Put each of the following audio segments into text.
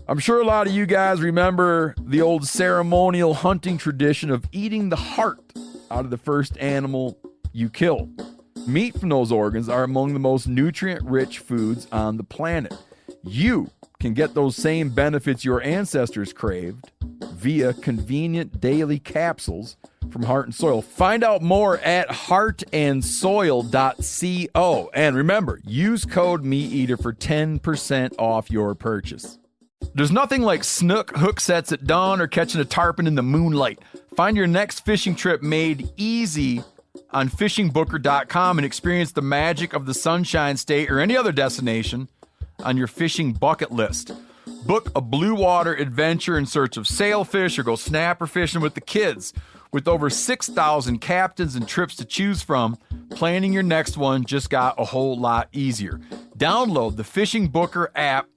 I'm sure a lot of you guys remember the old ceremonial hunting tradition of eating the heart out of the first animal you kill. Meat from those organs are among the most nutrient-rich foods on the planet. You can get those same benefits your ancestors craved via convenient daily capsules from Heart and Soil. Find out more at heartandsoil.co. And remember, use code MeatEater for 10% off your purchase. There's nothing like snook hook sets at dawn or catching a tarpon in the moonlight. Find your next fishing trip made easy on fishingbooker.com and experience the magic of the Sunshine State or any other destination on your fishing bucket list. Book a blue water adventure in search of sailfish or go snapper fishing with the kids. With over 6,000 captains and trips to choose from, planning your next one just got a whole lot easier. Download the Fishing Booker app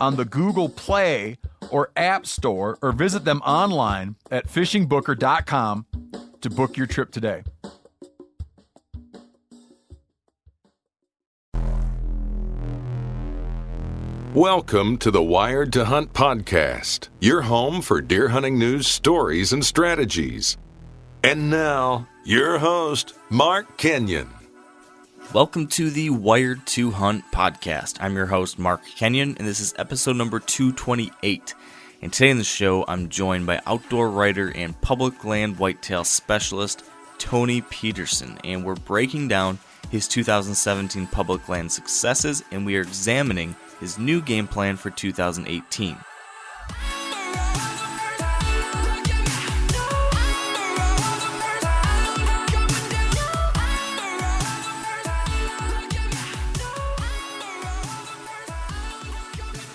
on the Google Play or App Store or visit them online at fishingbooker.com to book your trip today. Welcome to the Wired to Hunt podcast, your home for deer hunting news, stories, and strategies. And now, your host, Mark Kenyon. Welcome to the Wired to Hunt podcast. I'm your host, Mark Kenyon, and this is episode number 228. And today in the show, I'm joined by outdoor writer and public land whitetail specialist, Tony Peterson, and we're breaking down his 2017 public land successes, and we are examining his new game plan for 2018.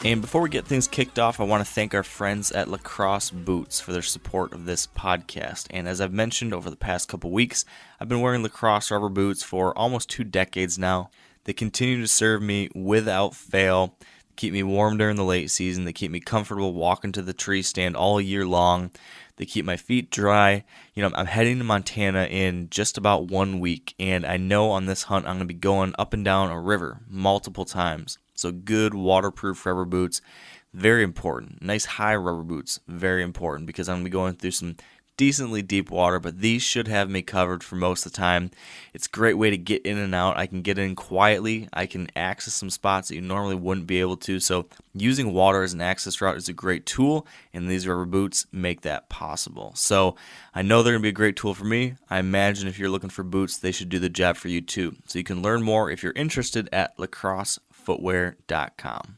And before we get things kicked off, I want to thank our friends at Lacrosse Boots for their support of this podcast. And as I've mentioned over the past couple weeks, I've been wearing Lacrosse rubber boots for almost 2 decades now. They continue to serve me without fail, keep me warm during the late season, they keep me comfortable walking to the tree stand all year long, they keep my feet dry. You know, I'm heading to Montana in just about 1 week, and I know on this hunt I'm going to be going up and down a river multiple times. So good waterproof rubber boots, very important. Nice high rubber boots, very important, because I'm going to be going through some decently deep water, but these should have me covered for most of the time. It's a great way to get in and out. I can get in quietly. I can access some spots that you normally wouldn't be able to. So using water as an access route is a great tool, and these rubber boots make that possible. So I know they're going to be a great tool for me. I imagine if you're looking for boots, they should do the job for you too. So you can learn more if you're interested at lacrossefootwear.com.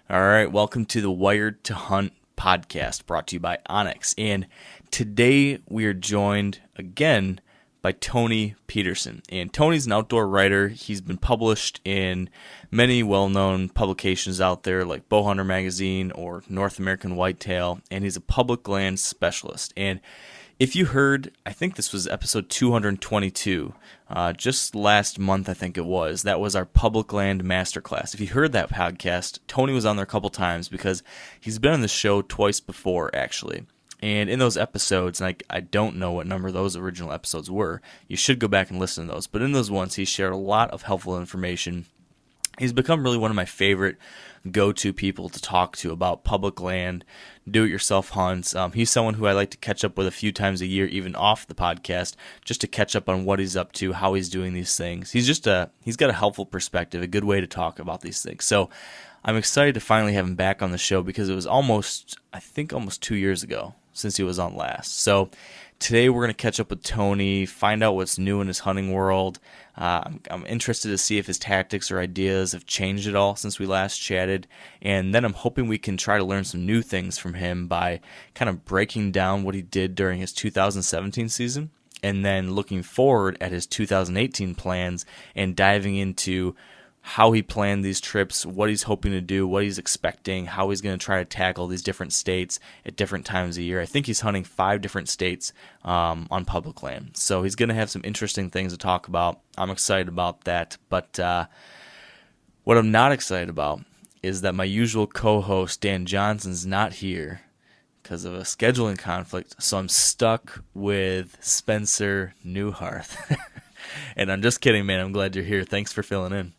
All right, welcome to the Wired to Hunt podcast, brought to you by Onyx. And today we are joined again by Tony Peterson. And Tony's an outdoor writer. He's been published in many well-known publications out there like Bowhunter Magazine or North American Whitetail, and he's a public land specialist. And if you heard, I think this was episode 222, just last month I think it was, that was our public land masterclass. If you heard that podcast, Tony was on there a couple times because he's been on the show twice before actually. And in those episodes, and I don't know what number those original episodes were, you should go back and listen to those, but in those ones he shared a lot of helpful information. He's become really one of my favorite go-to people to talk to about public land, do-it-yourself hunts. He's someone who I like to catch up with a few times a year, even off the podcast, just to catch up on what he's up to, how he's doing these things. He's got a helpful perspective, a good way to talk about these things. So I'm excited to finally have him back on the show because it was almost 2 years ago since he was on last. So today we're going to catch up with Tony, find out what's new in his hunting world. I'm interested to see if his tactics or ideas have changed at all since we last chatted. And then I'm hoping we can try to learn some new things from him by kind of breaking down what he did during his 2017 season and then looking forward at his 2018 plans and diving into how he planned these trips, what he's hoping to do, what he's expecting, how he's going to try to tackle these different states at different times of year. I think he's hunting 5 different states on public land. So he's going to have some interesting things to talk about. I'm excited about that. But what I'm not excited about is that my usual co-host, Dan Johnson's not here because of a scheduling conflict. So I'm stuck with Spencer Newharth. And I'm just kidding, man. I'm glad you're here. Thanks for filling in.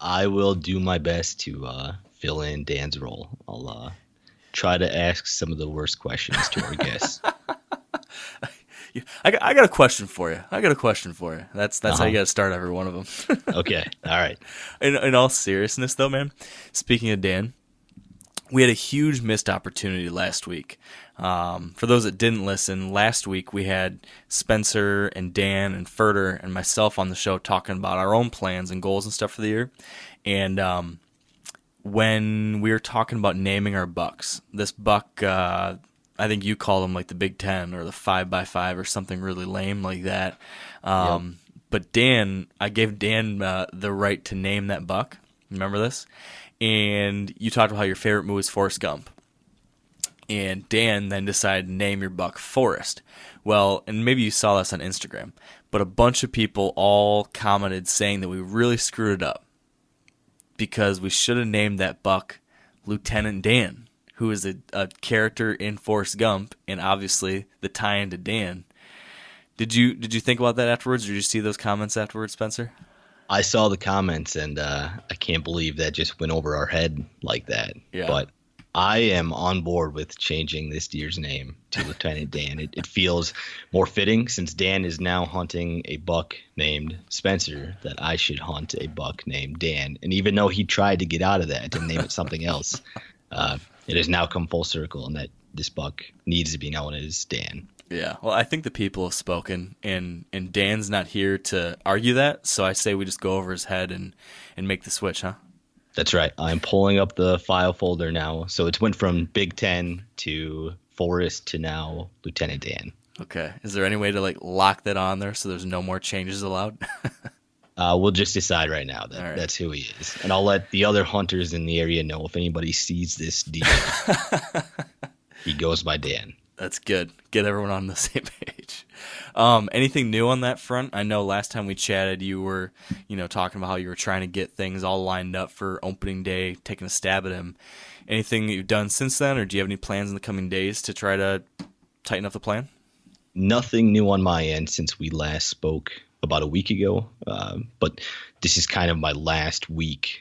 I will do my best to fill in Dan's role. I'll try to ask some of the worst questions to our guests. I got a question for you. That's how you got to start every one of them. Okay. All right. In all seriousness, though, man, speaking of Dan, we had a huge missed opportunity last week. For those that didn't listen, last week we had Spencer and Dan and Furter and myself on the show talking about our own plans and goals and stuff for the year. And when we were talking about naming our bucks, this buck, I think you called them like the Big Ten or the 5x5 or something really lame like that. Yep. But Dan, I gave Dan the right to name that buck. Remember this? And you talked about how your favorite movie is Forrest Gump. And Dan then decided to name your buck Forrest. Well, and maybe you saw this on Instagram, but a bunch of people all commented saying that we really screwed it up because we should have named that buck Lieutenant Dan, who is a character in Forrest Gump, and obviously the tie-in to Dan. Did you think about that afterwards, or did you see those comments afterwards, Spencer? I saw the comments, and I can't believe that just went over our head like that. Yeah. But I am on board with changing this deer's name to Lieutenant Dan. It feels more fitting since Dan is now hunting a buck named Spencer that I should hunt a buck named Dan. And even though he tried to get out of that and name it something else, it has now come full circle, and that this buck needs to be known as Dan. Yeah, well, I think the people have spoken, and Dan's not here to argue that, so I say we just go over his head and make the switch, huh? That's right. I'm pulling up the file folder now. So it's went from Big Ten to Forrest to now Lieutenant Dan. Okay. Is there any way to like lock that on there so there's no more changes allowed? We'll just decide right now that right. That's who he is. And I'll let the other hunters in the area know if anybody sees this deer. He goes by Dan. That's good. Get everyone on the same page. Anything new on that front? I know last time we chatted, you were, talking about how you were trying to get things all lined up for opening day, taking a stab at him. Anything that you've done since then, or do you have any plans in the coming days to try to tighten up the plan? Nothing new on my end since we last spoke about a week ago. But this is kind of my last week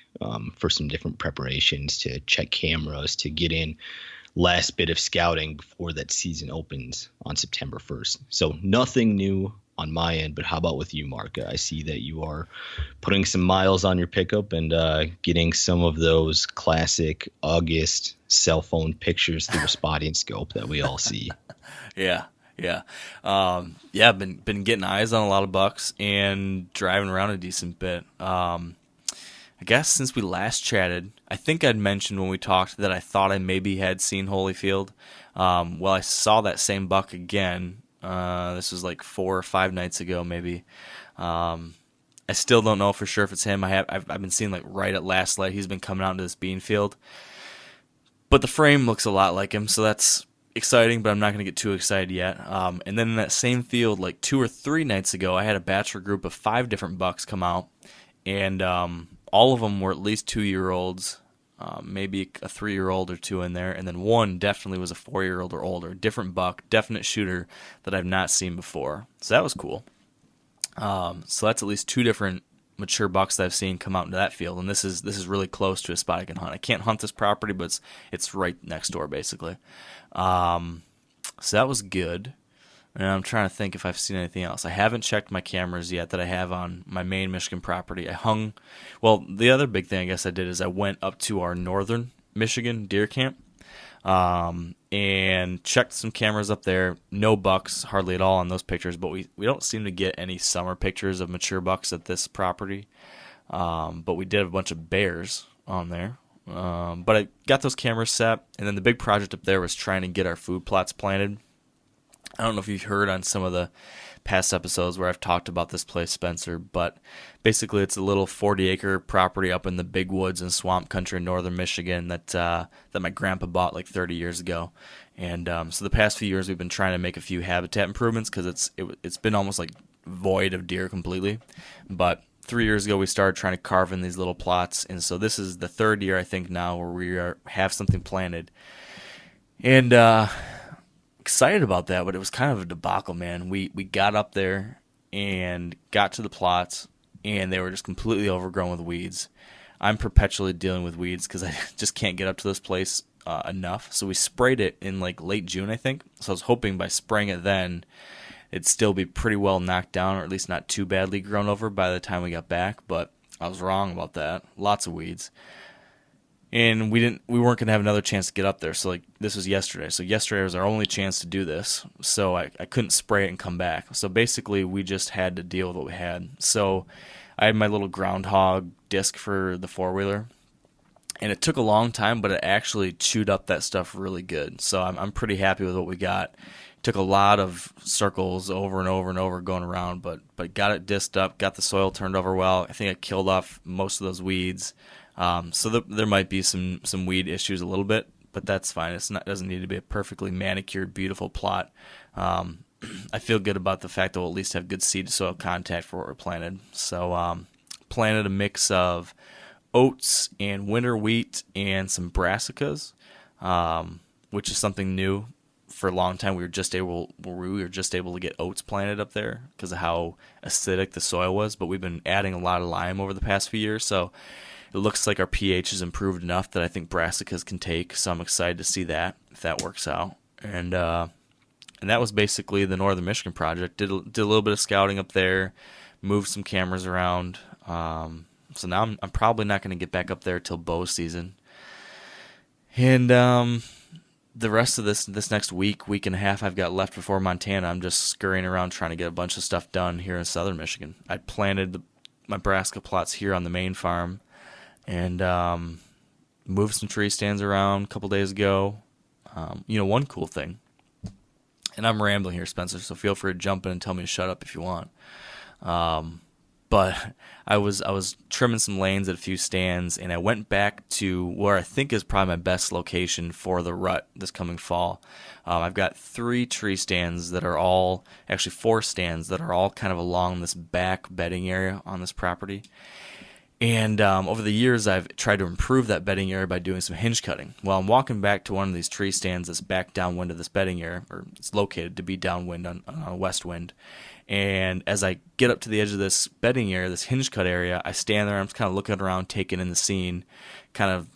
for some different preparations to check cameras, to get in last bit of scouting before that season opens on September 1st. So nothing new on my end, but how about with you, Mark? I see that you are putting some miles on your pickup and getting some of those classic August cell phone pictures through a spotting scope that we all see. Yeah. I've been getting eyes on a lot of bucks and driving around a decent bit. I guess since we last chatted, I think I'd mentioned when we talked that I thought I maybe had seen Holyfield. Well, I saw that same buck again. This was like 4 or 5 nights ago, maybe. I still don't know for sure if it's him. I've been seeing like right at last light he's been coming out into this bean field, but the frame looks a lot like him, so that's exciting. But I'm not going to get too excited yet. And then in that same field, like 2 or 3 nights ago, I had a bachelor group of 5 different bucks come out, and all of them were at least 2-year-olds, maybe a 3-year-old or 2 in there, and then one definitely was a 4-year-old or older. Different buck, definite shooter that I've not seen before. So that was cool. So that's at least 2 different mature bucks that I've seen come out into that field, and this is really close to a spot I can hunt. I can't hunt this property, but it's right next door basically. So that was good. And I'm trying to think if I've seen anything else. I haven't checked my cameras yet that I have on my main Michigan property. The other big thing I guess I did is I went up to our northern Michigan deer camp and checked some cameras up there. No bucks hardly at all on those pictures, but we don't seem to get any summer pictures of mature bucks at this property. But we did have a bunch of bears on there. But I got those cameras set, and then the big project up there was trying to get our food plots planted. I don't know if you've heard on some of the past episodes where I've talked about this place, Spencer, but basically it's a little 40-acre property up in the big woods and swamp country in northern Michigan that my grandpa bought like 30 years ago. And so the past few years we've been trying to make a few habitat improvements because it's been almost like void of deer completely. But 3 years ago we started trying to carve in these little plots, and so this is the 3rd year I think now where we have something planted. And excited about that, but it was kind of a debacle, man. We got up there and got to the plots, and they were just completely overgrown with weeds. I'm perpetually dealing with weeds because I just can't get up to this place enough. So we sprayed it in like late June, I think. So I was hoping by spraying it then, it'd still be pretty well knocked down, or at least not too badly grown over by the time we got back. But I was wrong about that. Lots of weeds. And we weren't going to have another chance to get up there. So like this was yesterday. So yesterday was our only chance to do this. So I couldn't spray it and come back. So basically we just had to deal with what we had. So I had my little groundhog disc for the four-wheeler. And it took a long time, but it actually chewed up that stuff really good. So I'm pretty happy with what we got. It took a lot of circles over and over and over going around, but got it disced up, got the soil turned over well. I think I killed off most of those weeds. So there might be some weed issues a little bit, but that's fine. It doesn't need to be a perfectly manicured, beautiful plot. I feel good about the fact that we'll at least have good seed to soil contact for what we're planted. So planted a mix of oats and winter wheat and some brassicas, which is something new. For a long time, we were just able to get oats planted up there because of how acidic the soil was. But we've been adding a lot of lime over the past few years, so it looks like our pH has improved enough that I think brassicas can take. So I'm excited to see that if that works out. And that was basically the Northern Michigan project. Did a little bit of scouting up there, moved some cameras around. So now I'm probably not going to get back up there till bow season. And the rest of this next week and a half I've got left before Montana, I'm just scurrying around trying to get a bunch of stuff done here in Southern Michigan. I planted my brassica plots here on the main farm and moved some tree stands around a couple days ago. One cool thing, and I'm rambling here, Spencer, so feel free to jump in and tell me to shut up if you want. But I was trimming some lanes at a few stands, and I went back to where I think is probably my best location for the rut this coming fall. I've got 3 tree stands that are all, actually 4 stands that are all kind of along this back bedding area on this property. And over the years, I've tried to improve that bedding area by doing some hinge cutting. Well, I'm walking back to one of these tree stands that's back downwind of this bedding area, or it's located to be downwind on a west wind. And as I get up to the edge of this bedding area, this hinge cut area, I stand there, I'm just kind of looking around, taking in the scene, kind of,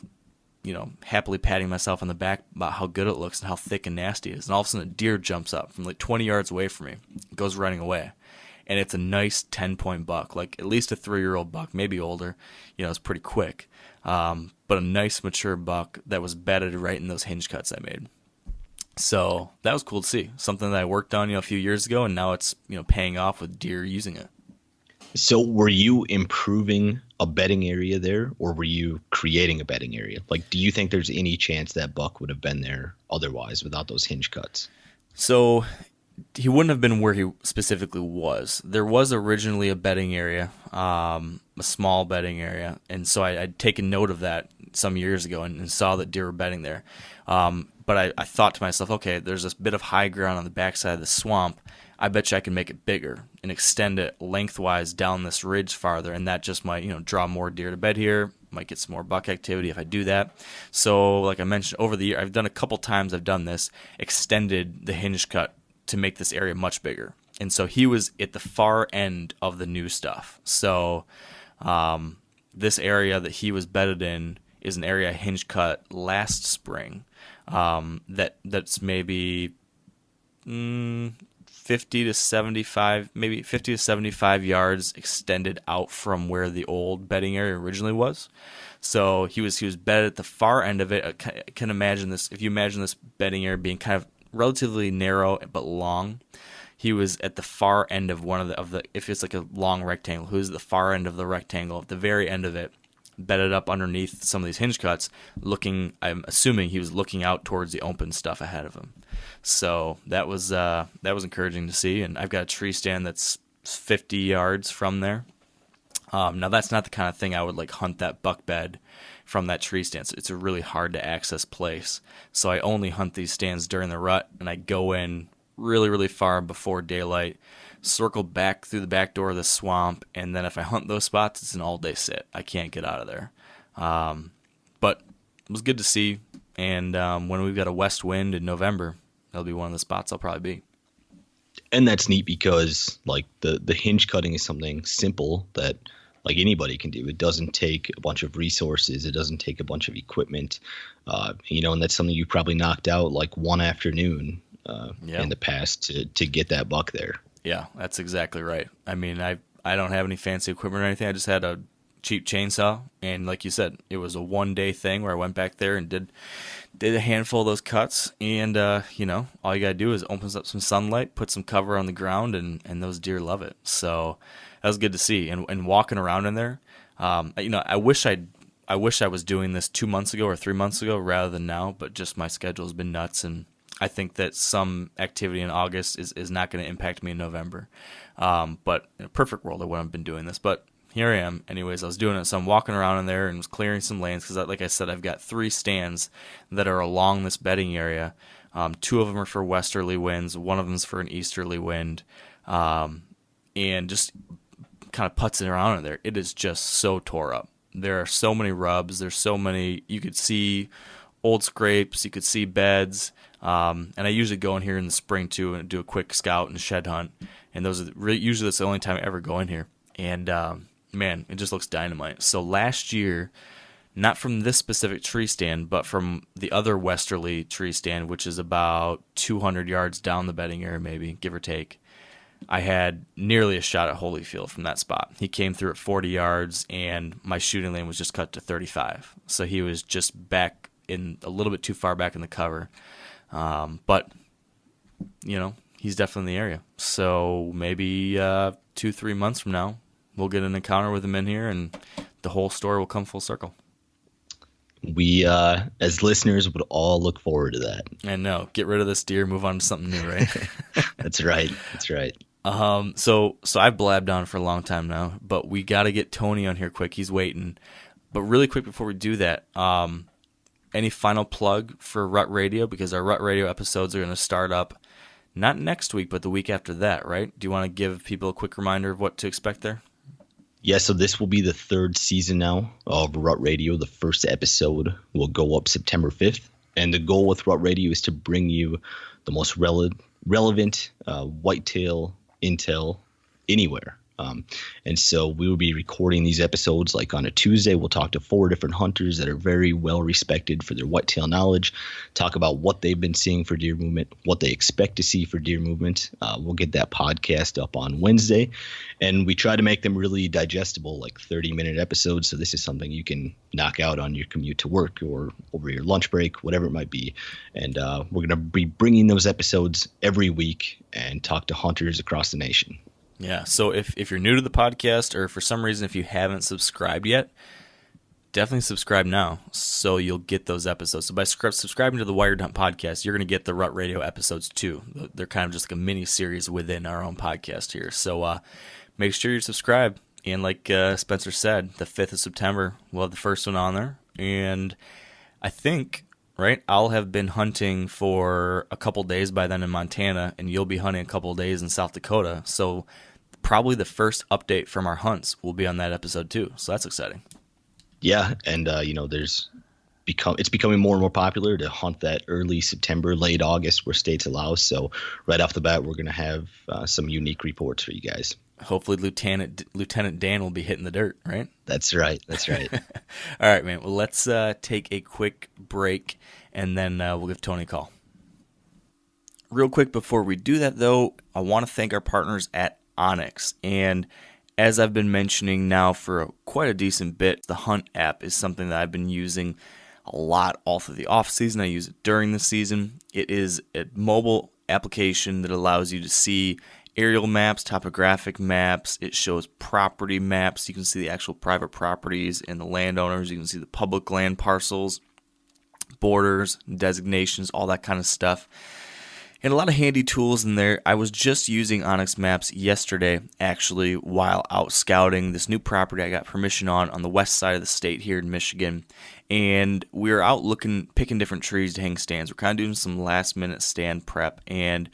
happily patting myself on the back about how good it looks and how thick and nasty it is. And all of a sudden, a deer jumps up from like 20 yards away from me, goes running away. And it's a nice 10-point buck, like at least a 3-year-old buck, maybe older. It's pretty quick. But a nice mature buck that was bedded right in those hinge cuts I made. So that was cool to see. Something that I worked on, a few years ago, and now it's, paying off with deer using it. So were you improving a bedding area there, or were you creating a bedding area? Like, do you think there's any chance that buck would have been there otherwise without those hinge cuts? So he wouldn't have been where he specifically was. There was originally a bedding area, a small bedding area, and so I'd taken note of that some years ago and saw that deer were bedding there. But I thought to myself, okay, there's this bit of high ground on the backside of the swamp. I bet you I can make it bigger and extend it lengthwise down this ridge farther, and that just might, draw more deer to bed here. Might get some more buck activity if I do that. So, like I mentioned, over the year, I've done a couple times. I've done this, extended the hinge cut to make this area much bigger. And so he was at the far end of the new stuff. So this area that he was bedded in is an area I hinge cut last spring. That's maybe 50 to 75 yards extended out from where the old bedding area originally was. So he was bedded at the far end of it. I can imagine this. If you imagine this bedding area being kind of relatively narrow but long, he was at the far end of one of the if it's like a long rectangle, he was at the far end of the rectangle, at the very end of it, bedded up underneath some of these hinge cuts, looking, I'm assuming he was looking out towards the open stuff ahead of him. So that was encouraging to see. And I've got a tree stand that's 50 yards from there. Now that's not the kind of thing I would like hunt that buck bed from that tree stand. So it's a really hard to access place. So I only hunt these stands during the rut, and I go in really, really far before daylight, circle back through the back door of the swamp, and then if I hunt those spots, it's an all-day sit. I can't get out of there. But it was good to see, and when we've got a west wind in November, that'll be one of the spots I'll probably be. And that's neat because like the hinge cutting is something simple that like anybody can do. It doesn't take a bunch of resources. It doesn't take a bunch of equipment, and that's something you probably knocked out like one afternoon in the past to get that buck there. Yeah, that's exactly right. I mean, I don't have any fancy equipment or anything. I just had a cheap chainsaw, and like you said, it was a one-day thing where I went back there and did a handful of those cuts, and all you gotta do is opens up some sunlight, put some cover on the ground, and those deer love it. So that was good to see. And walking around in there, I wish I was doing this 2 months ago or 3 months ago rather than now, but just my schedule has been nuts, and I think that some activity in August is not going to impact me in November. But in a perfect world, I wouldn't have been doing this. But here I am. Anyways, I was doing it. So I'm walking around in there and was clearing some lanes because, like I said, I've got 3 stands that are along this bedding area. 2 of them are for westerly winds. 1 of them is for an easterly wind. And just kind of putzing around in there. It is just so tore up. There are so many rubs. There's so many. You could see old scrapes. You could see beds. And I usually go in here in the spring too and do a quick scout and shed hunt. And usually that's the only time I ever go in here. And man, it just looks dynamite. So last year, not from this specific tree stand, but from the other westerly tree stand, which is about 200 yards down the bedding area, maybe give or take, I had nearly a shot at Holyfield from that spot. He came through at 40 yards, and my shooting lane was just cut to 35. So he was just back in a little bit too far back in the cover. But, he's definitely in the area. So maybe 2-3 months from now, we'll get an encounter with him in here, and the whole story will come full circle. We, as listeners, would all look forward to that. I know. Get rid of this deer, move on to something new, right? That's right. That's right. So I've blabbed on for a long time now, but we got to get Tony on here quick. He's waiting. But really quick before we do that, any final plug for Rut Radio? Because our Rut Radio episodes are going to start up not next week, but the week after that, right? Do you want to give people a quick reminder of what to expect there? Yeah, so this will be the 3rd season now of Rut Radio. The first episode will go up September 5th. And the goal with Rut Radio is to bring you the most relevant whitetail intel anywhere. And so we will be recording these episodes like on a Tuesday. We'll talk to 4 different hunters that are very well respected for their whitetail knowledge, talk about what they've been seeing for deer movement, what they expect to see for deer movement. We'll get that podcast up on Wednesday, and we try to make them really digestible, like 30-minute episodes. So this is something you can knock out on your commute to work or over your lunch break, whatever it might be. And we're going to be bringing those episodes every week and talk to hunters across the nation. Yeah, so if you're new to the podcast, or for some reason if you haven't subscribed yet, definitely subscribe now so you'll get those episodes. So by subscribing to the Wired Hunt podcast, you're going to get the Rut Radio episodes too. They're kind of just like a mini-series within our own podcast here. So make sure you're subscribed. And like Spencer said, the 5th of September, we'll have the first one on there. And I think, right, I'll have been hunting for a couple days by then in Montana, and you'll be hunting a couple days in South Dakota. So probably the first update from our hunts will be on that episode too. So that's exciting. Yeah, and it's becoming more and more popular to hunt that early September, late August where states allow. So right off the bat, we're going to have some unique reports for you guys. Hopefully Lieutenant Dan will be hitting the dirt, right? That's right. That's right. All right, man. Well, let's take a quick break, and then we'll give Tony a call. Real quick before we do that, though, I want to thank our partners at Onyx. And as I've been mentioning now for quite a decent bit, the Hunt app is something that I've been using a lot all through the off season. I use it during the season. It is a mobile application that allows you to see aerial maps, topographic maps. It shows property maps. You can see the actual private properties and the landowners. You can see the public land parcels, borders, designations, all that kind of stuff. And a lot of handy tools in there. I was just using Onyx Maps yesterday, actually, while out scouting this new property I got permission on the west side of the state here in Michigan. And we were out picking different trees to hang stands. We're kind of doing some last-minute stand prep and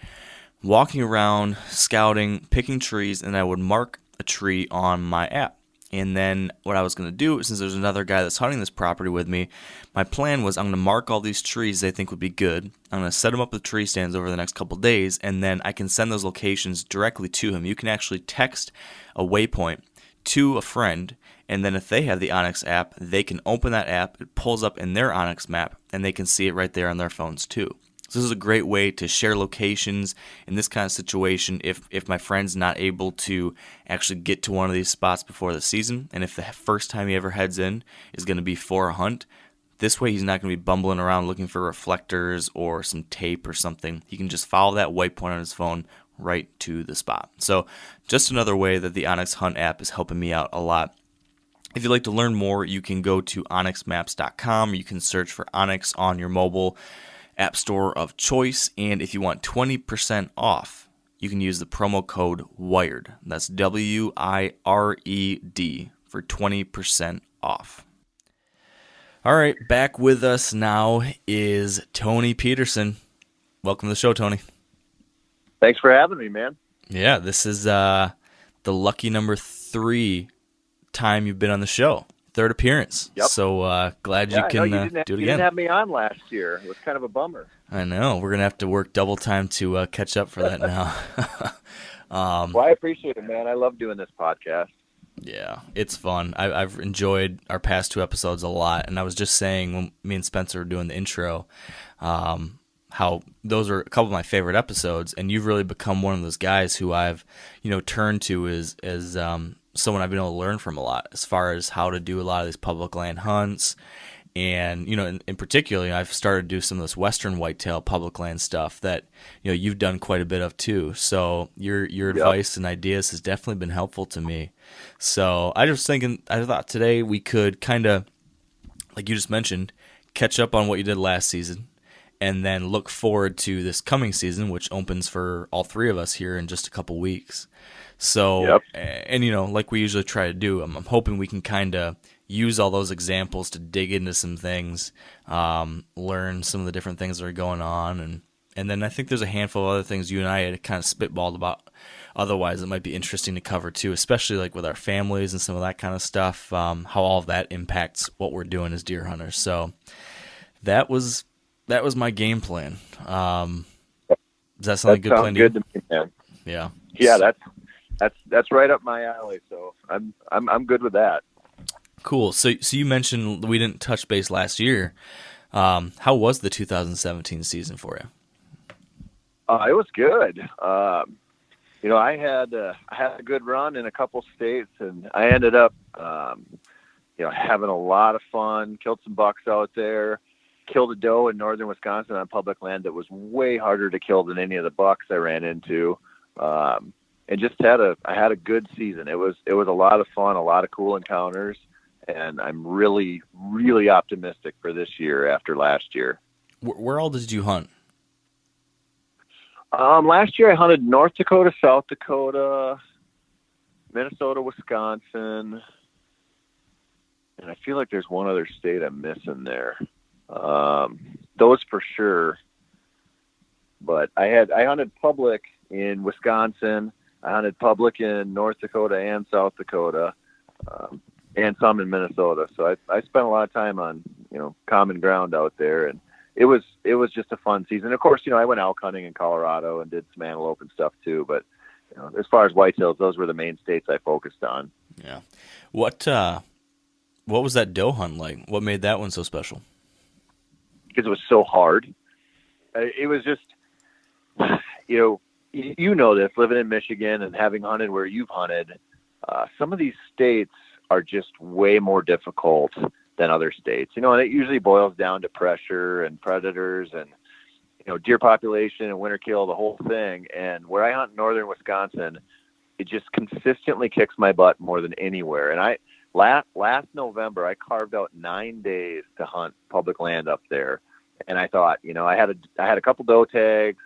walking around, scouting, picking trees, and I would mark a tree on my app. And then what I was going to do, since there's another guy that's hunting this property with me, my plan was I'm going to mark all these trees I think would be good. I'm going to set them up with tree stands over the next couple days, and then I can send those locations directly to him. You can actually text a waypoint to a friend, and then if they have the Onyx app, they can open that app, it pulls up in their Onyx map, and they can see it right there on their phones too. So this is a great way to share locations in this kind of situation if my friend's not able to actually get to one of these spots before the season, and if the first time he ever heads in is going to be for a hunt, this way he's not going to be bumbling around looking for reflectors or some tape or something. He can just follow that waypoint on his phone right to the spot. So just another way that the Onyx Hunt app is helping me out a lot. If you'd like to learn more, you can go to onyxmaps.com. You can search for Onyx on your mobile app store of choice. And if you want 20% off, you can use the promo code WIRED. That's WIRED for 20% off. All right, back with us now is Tony Peterson. Welcome to the show, Tony. Thanks for having me, man. Yeah, this is the lucky number 3 time you've been on the show. 3rd appearance. Yep. So glad you can do it again. You didn't have me on last year. It was kind of a bummer. I know. We're going to have to work double time to catch up for that now. Well, I appreciate it, man. I love doing this podcast. Yeah, it's fun. I've enjoyed our past 2 episodes a lot, and I was just saying when me and Spencer were doing the intro, how those are a couple of my favorite episodes, and you've really become one of those guys who I've, turned to as someone I've been able to learn from a lot as far as how to do a lot of these public land hunts. And, in particular, I've started to do some of this Western whitetail public land stuff that, you've done quite a bit of too. So your advice and ideas has definitely been helpful to me. So I thought today we could kind of, like you just mentioned, catch up on what you did last season and then look forward to this coming season, which opens for all 3 of us here in just a couple weeks. So, and like we usually try to do, I'm hoping we can kind of use all those examples to dig into some things, learn some of the different things that are going on, and then I think there's a handful of other things you and I had kind of spitballed about. Otherwise, it might be interesting to cover too, especially like with our families and some of that kind of stuff, how all of that impacts what we're doing as deer hunters. So that was my game plan. Does that sound like a good plan? Good to me, man. Yeah. Yeah, that's right up my alley. So I'm good with that. Cool. So you mentioned we didn't touch base last year. How was the 2017 season for you? It was good. I had a good run in a couple states, and I ended up, having a lot of fun. Killed some bucks out there. Killed a doe in northern Wisconsin on public land that was way harder to kill than any of the bucks I ran into. And just I had a good season. It was a lot of fun, a lot of cool encounters, and I'm really, really optimistic for this year after last year. Where all did you hunt? Last year I hunted North Dakota, South Dakota, Minnesota, Wisconsin, and I feel like there's one other state I'm missing there. Those for sure. But I hunted public in Wisconsin. I hunted public in North Dakota and South Dakota, and some in Minnesota. So I spent a lot of time on, common ground out there, and it was just a fun season. Of course, I went elk hunting in Colorado and did some antelope and stuff too. But as far as whitetails, those were the main states I focused on. Yeah. What was that doe hunt like? What made that one so special? Because it was so hard. It was just, you know this, living in Michigan and having hunted where you've hunted, some of these states are just way more difficult than other states. And it usually boils down to pressure and predators and, deer population and winter kill, the whole thing. And where I hunt in northern Wisconsin, it just consistently kicks my butt more than anywhere. And last November, I carved out 9 days to hunt public land up there. And I thought, I had a couple doe tags.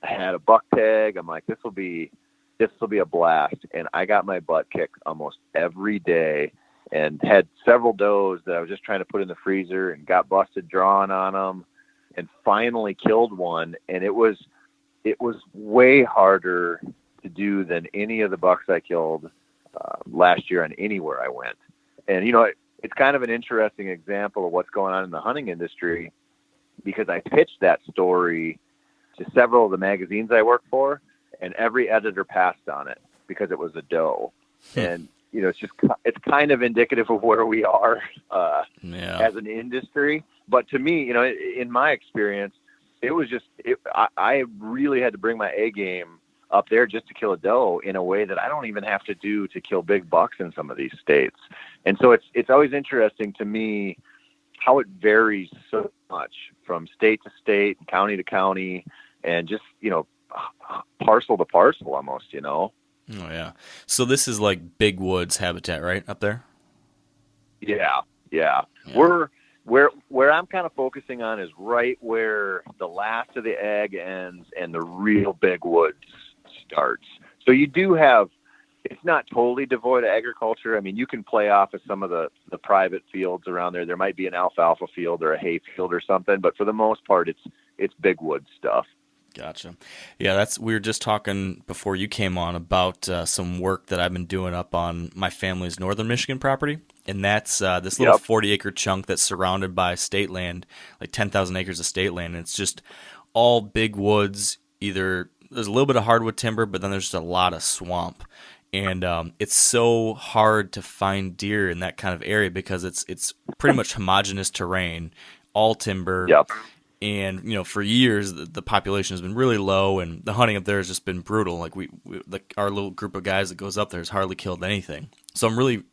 I had a buck tag. I'm like, this will be a blast. And I got my butt kicked almost every day and had several does that I was just trying to put in the freezer and got busted drawing on them and finally killed one. And it was way harder to do than any of the bucks I killed last year on anywhere I went. And, it's kind of an interesting example of what's going on in the hunting industry, because I pitched that story to several of the magazines I work for, and every editor passed on it because it was a doe. And it's kind of indicative of where we are as an industry. But to me, in my experience, it was I really had to bring my A game up there just to kill a doe in a way that I don't even have to do to kill big bucks in some of these states. And so it's always interesting to me how it varies so much from state to state, county to county, and just, parcel to parcel almost, Oh yeah. So this is like big woods habitat, right, up there? Yeah. Where I'm kind of focusing on is right where the last of the ag ends and the real big woods starts. So you do have, it's not totally devoid of agriculture. I mean, you can play off of some of the private fields around there. There might be an alfalfa field or a hay field or something, but for the most part, it's big wood stuff. Gotcha. Yeah, we were just talking before you came on about some work that I've been doing up on my family's northern Michigan property, and that's this little 40-acre chunk that's surrounded by state land, like 10,000 acres of state land, and it's just all big woods. Either there's a little bit of hardwood timber, but then there's just a lot of swamp. And it's so hard to find deer in that kind of area because it's pretty much homogeneous terrain, all timber. Yep. And for years the population has been really low, and the hunting up there has just been brutal. Like our little group of guys that goes up there has hardly killed anything. So I'm really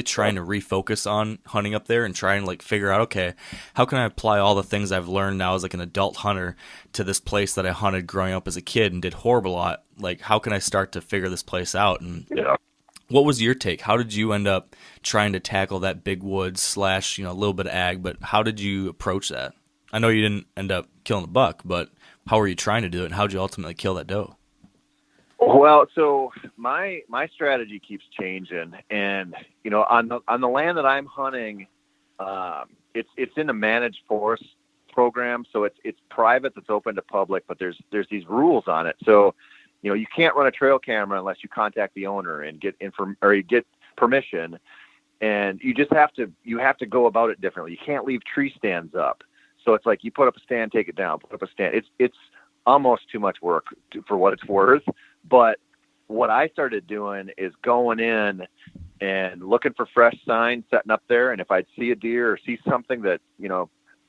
trying to refocus on hunting up there and try and like figure out, okay, how can I apply all the things I've learned now as like an adult hunter to this place that I hunted growing up as a kid and did horrible at? Like, how can I start to figure this place out? And what was your take? How did you end up trying to tackle that big woods / a little bit of ag, but how did you approach that? I know you didn't end up killing the buck, but how were you trying to do it, and how did you ultimately kill that doe? Well, so my strategy keeps changing, and on the land that I'm hunting, it's in a managed forest program, so it's private, that's open to public, but there's these rules on it. So you can't run a trail camera unless you contact the owner and get permission, and you have to go about it differently. You can't leave tree stands up. So it's like you put up a stand, take it down, put up a stand. It's almost too much work for what it's worth. But what I started doing is going in and looking for fresh signs, setting up there. And if I'd see a deer or see something that,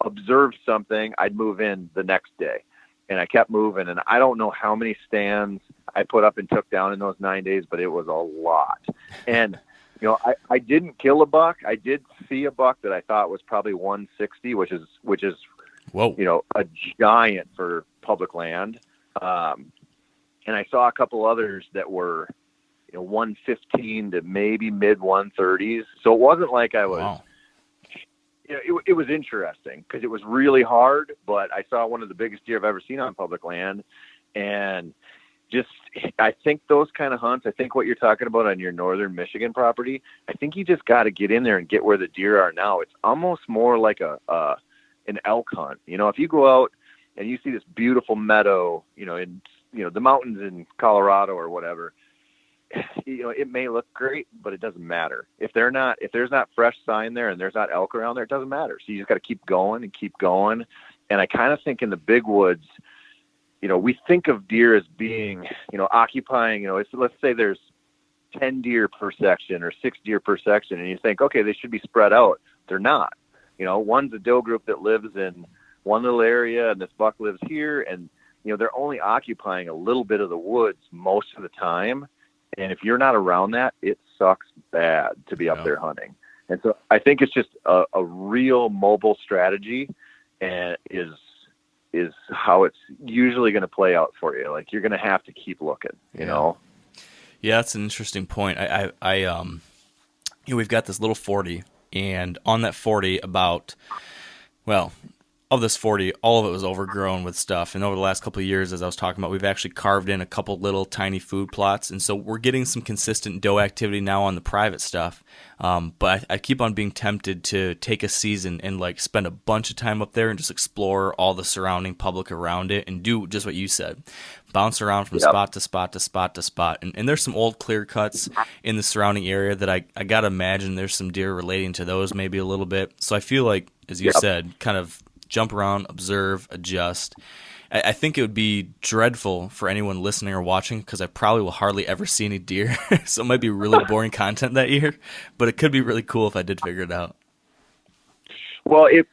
observe something, I'd move in the next day. And I kept moving. And I don't know how many stands I put up and took down in those 9 days, but it was a lot. And I didn't kill a buck. I did see a buck that I thought was probably 160, which is whoa, a giant for public land. And I saw a couple others that were 115 to maybe mid 130s. So it wasn't like I was. Wow. It was interesting because it was really hard, but I saw one of the biggest deer I've ever seen on public land, and I think those kind of hunts, I think what you're talking about on your northern Michigan property, I think you just got to get in there and get where the deer are now. It's almost more like an elk hunt. If you go out and you see this beautiful meadow, in the mountains in Colorado or whatever, it may look great, but it doesn't matter. If there's not fresh sign there and there's not elk around there, it doesn't matter. So you just got to keep going and keep going. And I kind of think in the big woods, we think of deer as being, occupying, let's say there's 10 deer per section or 6 deer per section. And you think, okay, they should be spread out. They're not. One's a doe group that lives in one little area and this buck lives here. And, they're only occupying a little bit of the woods most of the time. And if you're not around that, it sucks bad to be up there hunting. And so I think it's just a real mobile strategy, and is how it's usually going to play out for you. Like, you're going to have to keep looking, you know? Yeah, that's an interesting point. We've got this little 40, and on that 40 of this 40, all of it was overgrown with stuff. And over the last couple of years, as I was talking about, we've actually carved in a couple little tiny food plots. And so we're getting some consistent doe activity now on the private stuff. But I keep on being tempted to take a season and spend a bunch of time up there and just explore all the surrounding public around it and do just what you said. Bounce around from spot to spot to spot to spot. And there's some old clear cuts in the surrounding area that I got to imagine there's some deer relating to those maybe a little bit. So I feel like, as you said, kind of jump around, observe, adjust. I think it would be dreadful for anyone listening or watching because I probably will hardly ever see any deer. So it might be really boring content that year, but it could be really cool if I did figure it out. Well, it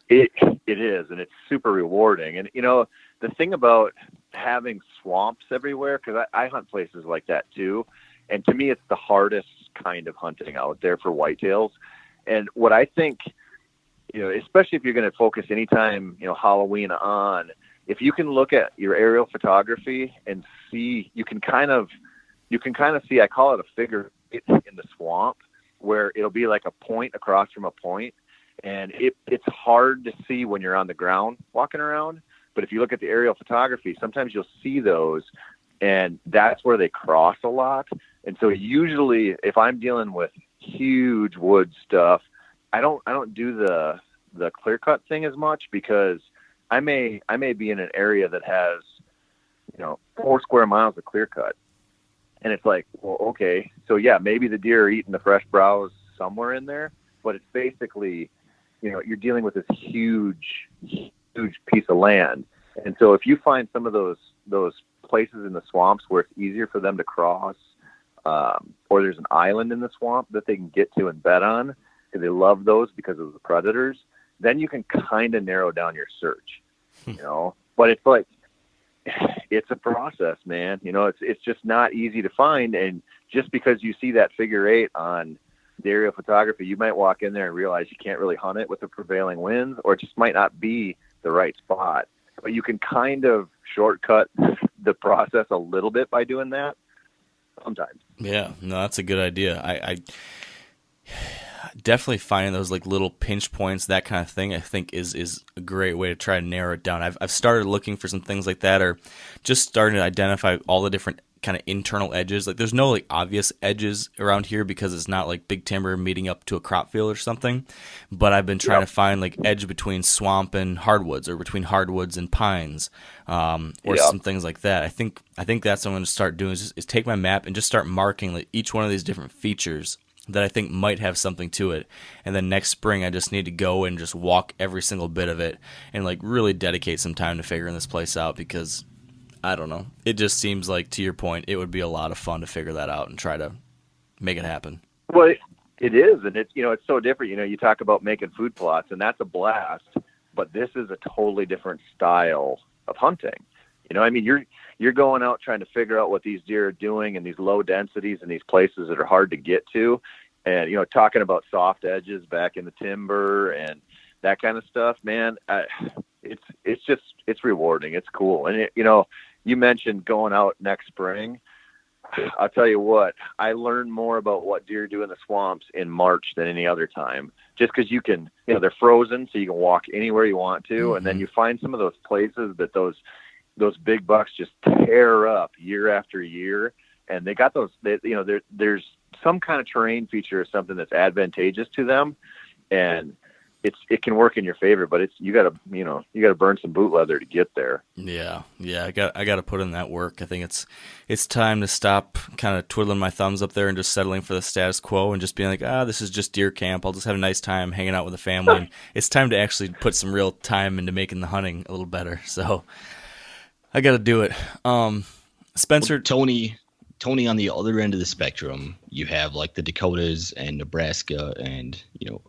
is, and it's super rewarding. And, the thing about having swamps everywhere, because I hunt places like that too, and to me it's the hardest kind of hunting out there for whitetails. And what I think, especially if you're going to focus anytime, Halloween on, if you can look at your aerial photography and see, you can kind of see, I call it a figure eight in the swamp, where it'll be like a point across from a point. And it's hard to see when you're on the ground walking around. But if you look at the aerial photography, sometimes you'll see those, and that's where they cross a lot. And so usually if I'm dealing with huge wood stuff, I don't do the clear cut thing as much, because I may be in an area that has, 4 square miles of clear cut. And it's like, well, okay, so yeah, maybe the deer are eating the fresh browse somewhere in there, but it's basically, you're dealing with this huge piece of land. And so if you find some of those places in the swamps where it's easier for them to cross, or there's an island in the swamp that they can get to and bet on, because they love those because of the predators, then you can kind of narrow down your search, but it's like, it's a process, man. It's just not easy to find. And just because you see that figure eight on the aerial photography, you might walk in there and realize you can't really hunt it with the prevailing winds, or it just might not be the right spot. But you can kind of shortcut the process a little bit by doing that sometimes. Yeah, no, that's a good idea. I definitely finding those like little pinch points, that kind of thing, I think is a great way to try to narrow it down. I've started looking for some things like that, or just starting to identify all the different kind of internal edges. Like there's no like obvious edges around here because it's not like big timber meeting up to a crop field or something. But I've been trying to find like edge between swamp and hardwoods, or between hardwoods and pines, or some things like that. I think that's what I'm going to start doing is take my map and just start marking like each one of these different features that I think might have something to it. And then next spring, I just need to go and just walk every single bit of it and like really dedicate some time to figuring this place out, because I don't know. It just seems like, to your point, it would be a lot of fun to figure that out and try to make it happen. Well, it is. And it's, it's so different. You talk about making food plots, and that's a blast, but this is a totally different style of hunting. You're going out trying to figure out what these deer are doing in these low densities and these places that are hard to get to. And, talking about soft edges back in the timber and that kind of stuff, man, it's rewarding. It's cool. And you mentioned going out next spring. I'll tell you what, I learned more about what deer do in the swamps in March than any other time, just because you can, they're frozen, so you can walk anywhere you want to. Mm-hmm. And then you find some of those places that those big bucks just tear up year after year. And they got those, there's some kind of terrain feature or something that's advantageous to them. And it can work in your favor, but you gotta burn some boot leather to get there. Yeah. I got to put in that work. I think it's time to stop kind of twiddling my thumbs up there and just settling for the status quo and just being like, this is just deer camp. I'll just have a nice time hanging out with the family. And it's time to actually put some real time into making the hunting a little better. So I got to do it. Spencer, Tony, on the other end of the spectrum, you have like the Dakotas and Nebraska, and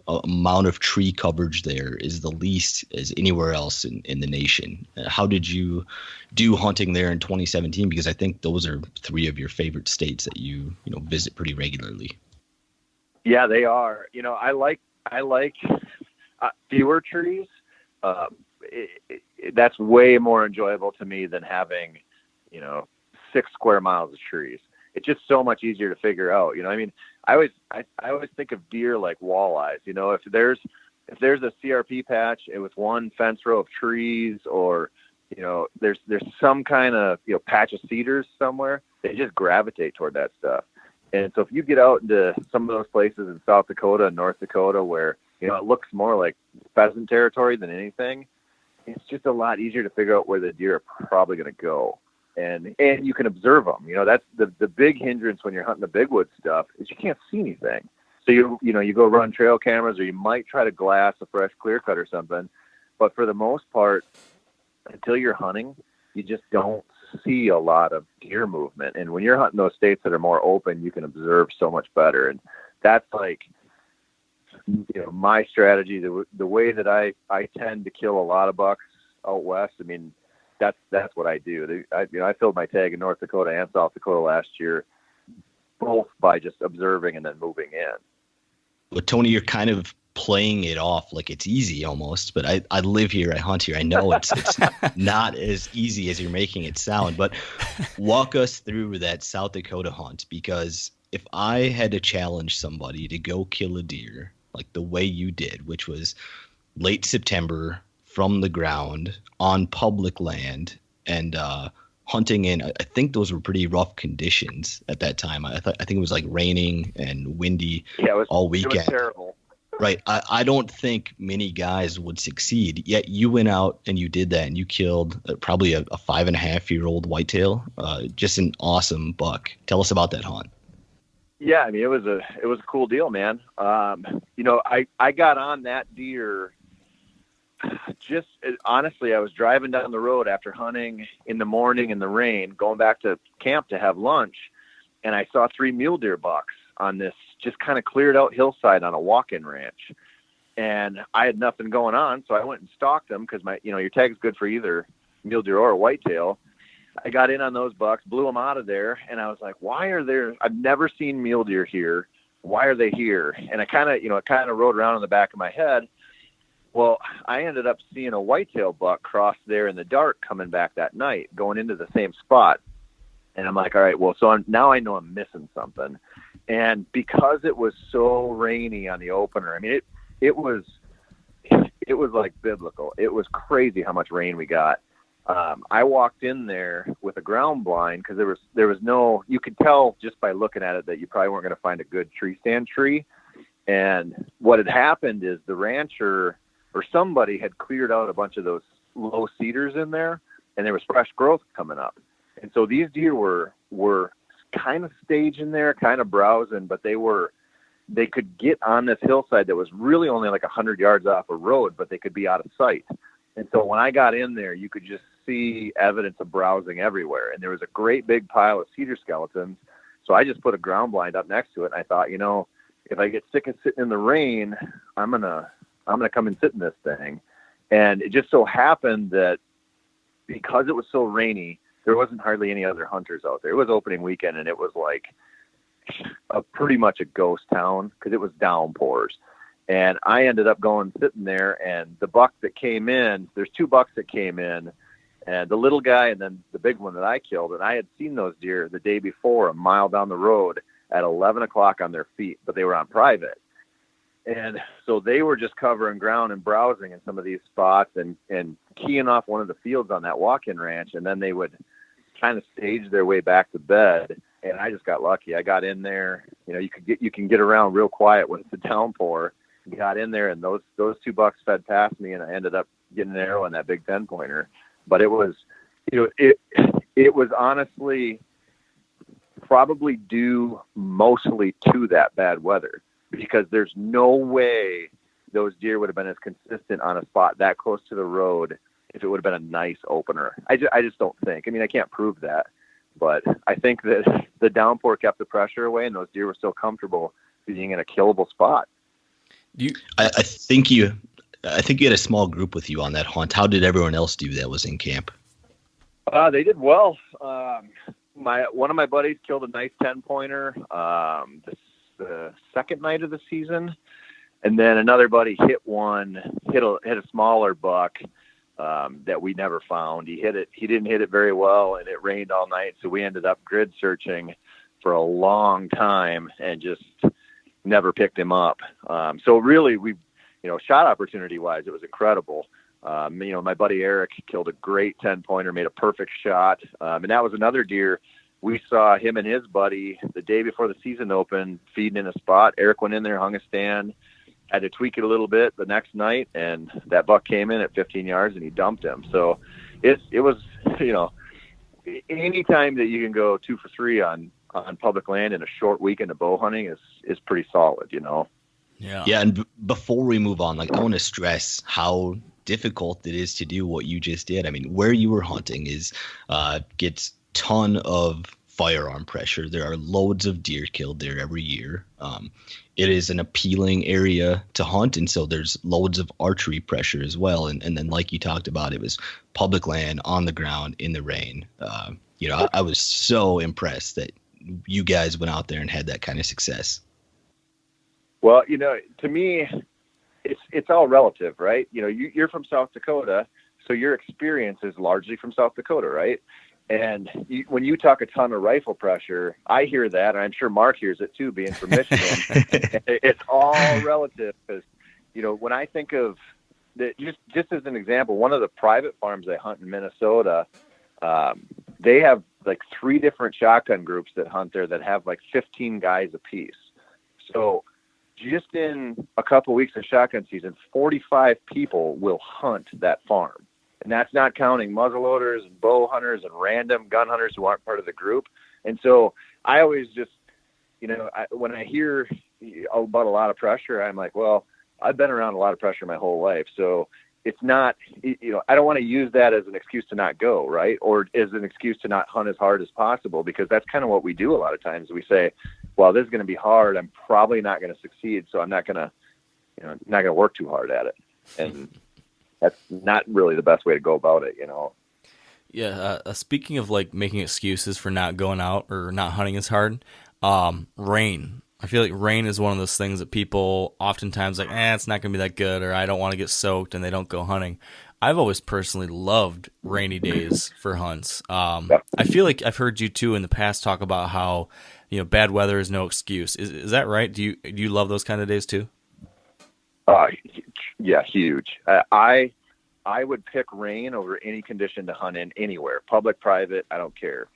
amount of tree coverage there is the least as anywhere else in the nation. How did you do hunting there in 2017? Because I think those are 3 of your favorite states that you visit pretty regularly. Yeah, they are. I like fewer trees. That's way more enjoyable to me than having 6 square miles of trees. It's just so much easier to figure out. I always think of deer like walleyes. If there's a CRP patch with one fence row of trees, or there's some kind of patch of cedars somewhere, they just gravitate toward that stuff. And so if you get out into some of those places in South Dakota and North Dakota where it looks more like pheasant territory than anything, it's just a lot easier to figure out where the deer are probably going to go. And you can observe them. That's the big hindrance when you're hunting the big wood stuff, is you can't see anything. So you go run trail cameras, or you might try to glass a fresh clear cut or something, But for the most part, until you're hunting, you just don't see a lot of deer movement. And when you're hunting those states that are more open, you can observe so much better. And that's like, my strategy, the way that I tend to kill a lot of bucks out west. I mean, that's what I do. I filled my tag in North Dakota and South Dakota last year, both by just observing and then moving in. Well, Tony, you're kind of playing it off like it's easy almost, but I live here, I hunt here. I know it's not as easy as you're making it sound, but walk us through that South Dakota hunt, because if I had to challenge somebody to go kill a deer like the way you did, which was late September from the ground on public land and hunting in, I think those were pretty rough conditions at that time. I think it was like raining and windy all weekend. It was terrible. Right. I don't think many guys would succeed, yet you went out and you did that and you killed probably a 5.5-year-old whitetail, just an awesome buck. Tell us about that hunt. Yeah, I mean, it was a cool deal, man. I got on that deer just honestly. I was driving down the road after hunting in the morning in the rain, going back to camp to have lunch, and I saw 3 mule deer bucks on this just kind of cleared out hillside on a walk-in ranch. And I had nothing going on, so I went and stalked them because your tag's good for either mule deer or whitetail. I got in on those bucks, blew them out of there, and I was like, I've never seen mule deer here. Why are they here? And I kind of rode around in the back of my head. Well, I ended up seeing a whitetail buck cross there in the dark coming back that night, going into the same spot. And I'm like, all right, well, so now I know I'm missing something. And because it was so rainy on the opener, I mean, it was like biblical. It was crazy how much rain we got. I walked in there with a ground blind because there was no, you could tell just by looking at it that you probably weren't going to find a good tree stand tree. And what had happened is the rancher or somebody had cleared out a bunch of those low cedars in there, and there was fresh growth coming up. And so these deer were kind of staging there, kind of browsing, but they could get on this hillside that was really only like 100 yards off a road, but they could be out of sight. And so when I got in there, you could just see evidence of browsing everywhere. And there was a great big pile of cedar skeletons. So I just put a ground blind up next to it. And I thought, if I get sick of sitting in the rain, I'm going to come and sit in this thing. And it just so happened that because it was so rainy, there wasn't hardly any other hunters out there. It was opening weekend, and it was like pretty much a ghost town because it was downpours. And I ended up sitting there, and the buck that came in, there's 2 bucks that came in, and the little guy and then the big one that I killed. And I had seen those deer the day before, a mile down the road at 11 o'clock on their feet, but they were on private. And so they were just covering ground and browsing in some of these spots and keying off one of the fields on that walk-in ranch. And then they would kind of stage their way back to bed. And I just got lucky. I got in there, you can get around real quiet when it's a downpour. Got in there, and those 2 bucks fed past me, and I ended up getting an arrow in that big 10-pointer. But it was, it was honestly probably due mostly to that bad weather, because there's no way those deer would have been as consistent on a spot that close to the road if it would have been a nice opener. I just don't think. I mean, I can't prove that, but I think that the downpour kept the pressure away, and those deer were still comfortable being in a killable spot. I think you had a small group with you on that hunt. How did everyone else do that was in camp? They did well. One of my buddies killed a nice 10-pointer the second night of the season, and then another buddy hit a smaller buck that we never found. He didn't hit it very well, and it rained all night, so we ended up grid searching for a long time and just never picked him up. So really, we, shot opportunity wise, it was incredible. My buddy Eric killed a great 10-pointer, made a perfect shot. And that was another deer. We saw him and his buddy the day before the season opened, feeding in a spot. Eric went in there, hung a stand, had to tweak it a little bit the next night, and that buck came in at 15 yards and he dumped him. So it was, any time that you can go 2 for 3 on public land in a short weekend of bow hunting is pretty solid, Yeah. And before we move on, I want to stress how difficult it is to do what you just did. I mean, where you were hunting gets ton of firearm pressure. There are loads of deer killed there every year. It is an appealing area to hunt, and so there's loads of archery pressure as well. And then, like you talked about, it was public land on the ground in the rain. I was so impressed that you guys went out there and had that kind of success. Well, to me, it's all relative, right? You're from South Dakota, so your experience is largely from South Dakota, right? And when you talk a ton of rifle pressure, I hear that, and I'm sure Mark hears it too, being from Michigan. It's all relative because, when I think of that, just as an example, one of the private farms I hunt in Minnesota, they have like 3 different shotgun groups that hunt there that have like 15 guys apiece. So just in a couple of weeks of shotgun season, 45 people will hunt that farm. And that's not counting muzzleloaders and bow hunters and random gun hunters who aren't part of the group. And so I always just, when I hear about a lot of pressure, I'm like, well, I've been around a lot of pressure my whole life. So it's not, I don't want to use that as an excuse to not go, right? Or as an excuse to not hunt as hard as possible, because that's kind of what we do a lot of times. We say, well, this is going to be hard. I'm probably not going to succeed. So I'm not going to work too hard at it. And that's not really the best way to go about it, Yeah. Speaking of like making excuses for not going out or not hunting as hard, rain. I feel like rain is one of those things that people oftentimes like, it's not going to be that good, or I don't want to get soaked, and they don't go hunting. I've always personally loved rainy days for hunts. I feel like I've heard you too in the past talk about how, bad weather is no excuse. Is that right? Do you love those kind of days too? Yeah, huge. I would pick rain over any condition to hunt in anywhere, public, private. I don't care.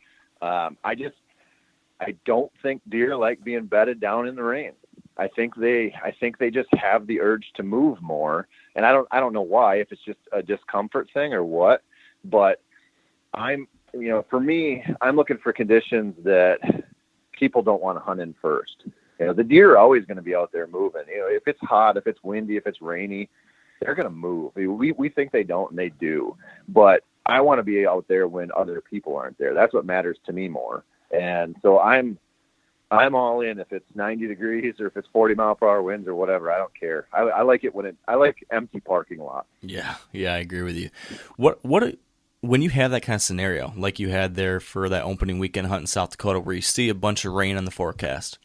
I don't think deer like being bedded down in the rain. I think they just have the urge to move more, and I don't know why, if it's just a discomfort thing or what. But for me, I'm looking for conditions that people don't want to hunt in first. The deer are always going to be out there moving. If it's hot, if it's windy, if it's rainy, they're going to move. We think they don't, and they do. But I want to be out there when other people aren't there. That's what matters to me more. And so I'm all in if it's 90 degrees or if it's 40 mile per hour winds or whatever. I don't care. I like it I like empty parking lots. Yeah, I agree with you. When you have that kind of scenario, like you had there for that opening weekend hunt in South Dakota, where you see a bunch of rain on the forecast,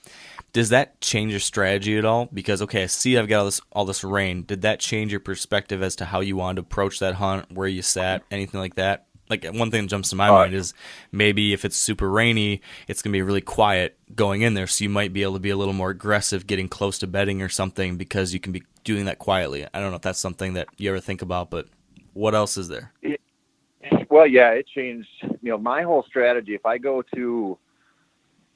does that change your strategy at all? Because, okay, I see I've got all this rain. Did that change your perspective as to how you wanted to approach that hunt, where you sat, anything like that? Like, one thing that jumps to my mind is maybe if it's super rainy, it's going to be really quiet going in there, so you might be able to be a little more aggressive getting close to bedding or something because you can be doing that quietly. I don't know if that's something that you ever think about, but what else is there? Well, yeah, it changed. My whole strategy, if I go to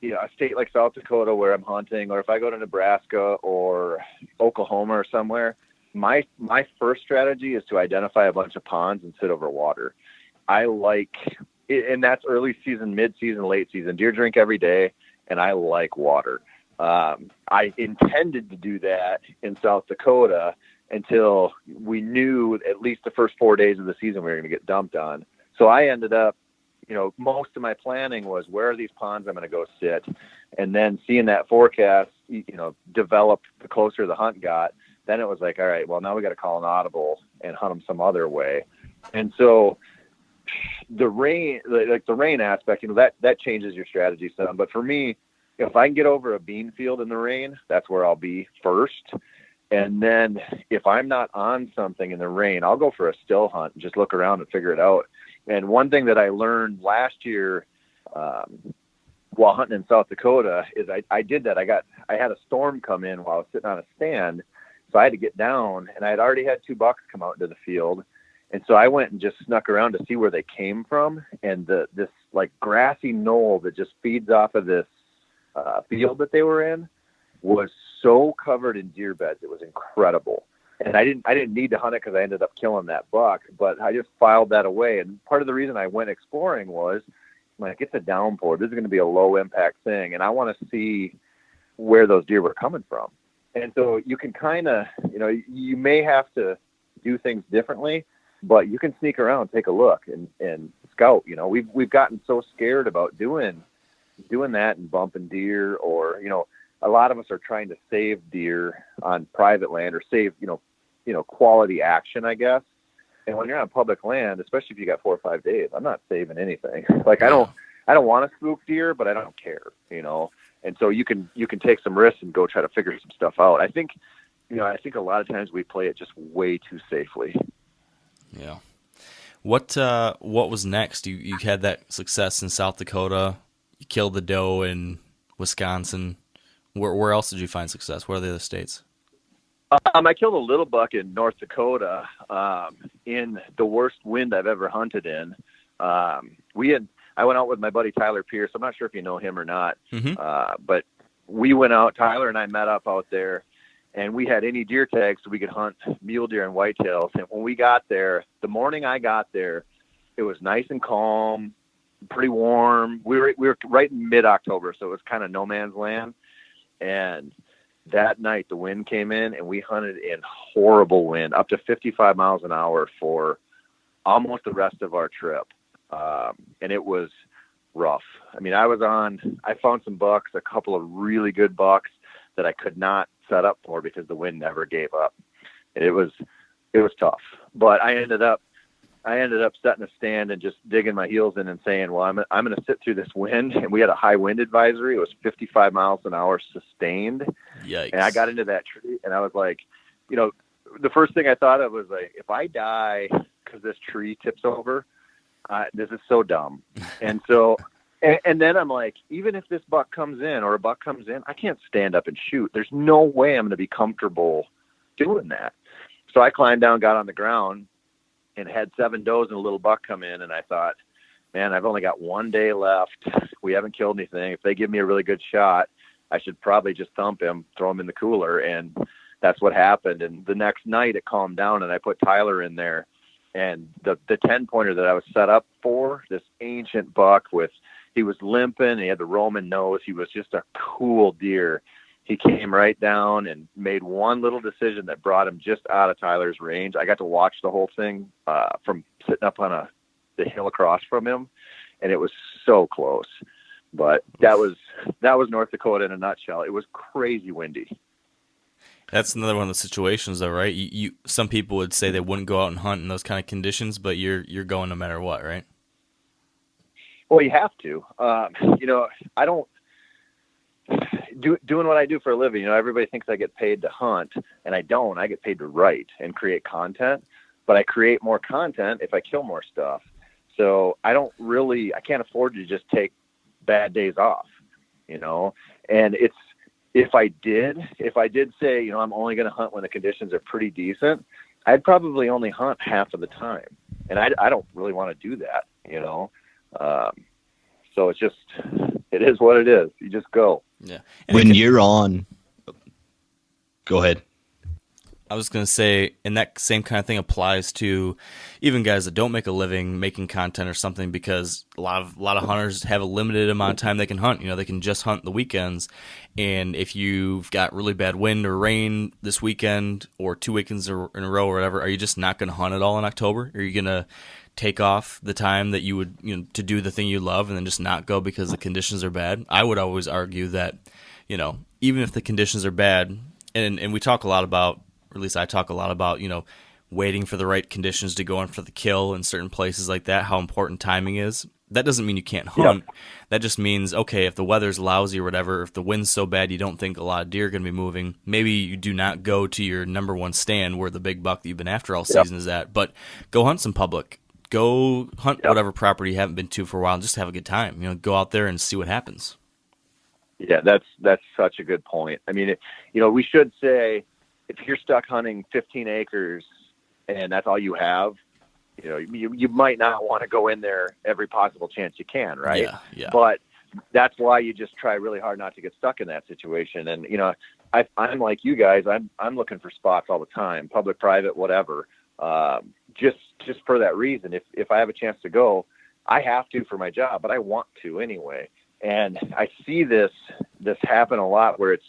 a state like South Dakota where I'm hunting, or if I go to Nebraska or Oklahoma or somewhere, my first strategy is to identify a bunch of ponds and sit over water. I like, and that's early season, mid season, late season. Deer drink every day, and I like water. I intended to do that in South Dakota until we knew at least the first 4 days of the season we were going to get dumped on. So I ended up, most of my planning was, where are these ponds I'm going to go sit? And then seeing that forecast, develop the closer the hunt got, then it was like, all right, well, now we got to call an audible and hunt them some other way. And so the rain, like the rain aspect, that changes your strategy some. But for me, if I can get over a bean field in the rain, that's where I'll be first. And then if I'm not on something in the rain, I'll go for a still hunt and just look around and figure it out. And one thing that I learned last year while hunting in South Dakota is I did that. I had a storm come in while I was sitting on a stand. So I had to get down, and I had already had 2 bucks come out into the field. And so I went and just snuck around to see where they came from. And this like grassy knoll that just feeds off of this field that they were in was so covered in deer beds. It was incredible. And I didn't need to hunt it because I ended up killing that buck, but I just filed that away. And part of the reason I went exploring was, like, it's a downpour. This is going to be a low impact thing. And I want to see where those deer were coming from. And so you can kind of, you may have to do things differently, but you can sneak around, take a look, and scout. You know, we've gotten so scared about doing that and bumping deer, or, you know, a lot of us are trying to save deer on private land, or save, you know, quality action, I guess. And when you're on public land, especially if you got 4 or 5 days, I'm not saving anything. Like, I don't want to spook deer, but I don't care, you know? And so you can take some risks and go try to figure some stuff out. I think a lot of times we play it just way too safely. Yeah. What was next? You had that success in South Dakota. You killed the doe in Wisconsin. Where else did you find success? What are the other states? I killed a little buck in North Dakota in the worst wind I've ever hunted in. I went out with my buddy Tyler Pierce. I'm not sure if you know him or not, but we went out. Tyler and I met up out there, and we had any deer tags so we could hunt mule deer and whitetails. And when we got there, the morning I got there, it was nice and calm, pretty warm. We were right in mid-October, so it was kind of no man's land. And that night the wind came in, and we hunted in horrible wind, up to 55 miles an hour for almost the rest of our trip. And it was rough. I mean, I found some bucks, a couple of really good bucks that I could not set up for because the wind never gave up. And it was tough, but I ended up setting a stand and just digging my heels in and saying, well, I'm going to sit through this wind. And we had a high wind advisory. It was 55 miles an hour sustained. Yikes. And I got into that tree, and I was like, you know, the first thing I thought of was, like, if I die because this tree tips over, this is so dumb. And so, and then I'm like, even if this buck comes in, or a buck comes in, I can't stand up and shoot. There's no way I'm going to be comfortable doing that. So I climbed down, got on the ground, and had 7 does and a little buck come in. And I thought, man, I've only got 1 day left. We haven't killed anything. If they give me a really good shot, I should probably just thump him, throw him in the cooler. And that's what happened. And the next night it calmed down, and I put Tyler in there. And the 10-pointer that I was set up for, this ancient buck he was limping, and he had the Roman nose. He was just a cool deer. He came right down and made one little decision that brought him just out of Tyler's range. I got to watch the whole thing from sitting up on the hill across from him, and it was so close. But that was North Dakota in a nutshell. It was crazy windy. That's another one of the situations, though, right? You some people would say they wouldn't go out and hunt in those kind of conditions, but you're going no matter what, right? Well, you have to. You know, I don't doing what I do for a living. You know, everybody thinks I get paid to hunt, and I don't. I get paid to write and create content, but I create more content if I kill more stuff. So I can't afford to just take bad days off, you know. And if I did say, you know, I'm only going to hunt when the conditions are pretty decent, I'd probably only hunt half of the time. And I don't really want to do that, you know? So it is what it is. You just go. Yeah. Go ahead. I was going to say, and that same kind of thing applies to even guys that don't make a living making content or something, because a lot of hunters have a limited amount of time they can hunt. You know, they can just hunt the weekends. And if you've got really bad wind or rain this weekend or 2 weekends in a row or whatever, are you just not going to hunt at all in October? Are you going to take off the time that you would, you know, to do the thing you love and then just not go because the conditions are bad? I would always argue that, you know, even if the conditions are bad, and we talk a lot about, or at least I talk a lot about, you know, waiting for the right conditions to go in for the kill in certain places like that, how important timing is. That doesn't mean you can't hunt. Yep. That just means, okay, if the weather's lousy or whatever, if the wind's so bad you don't think a lot of deer are going to be moving, maybe you do not go to your number one stand where the big buck that you've been after all season is at, but go hunt some public. Go hunt whatever property you haven't been to for a while and just have a good time. You know, go out there and see what happens. Yeah, that's such a good point. I mean, you know, we should say, if you're stuck hunting 15 acres and that's all you have, you know, you might not want to go in there every possible chance you can, right? Yeah. But that's why you just try really hard not to get stuck in that situation. And, you know, I'm like you guys, I'm looking for spots all the time, public, private, whatever. Just for that reason, if I have a chance to go, I have to for my job, but I want to anyway. And I see this happen a lot where it's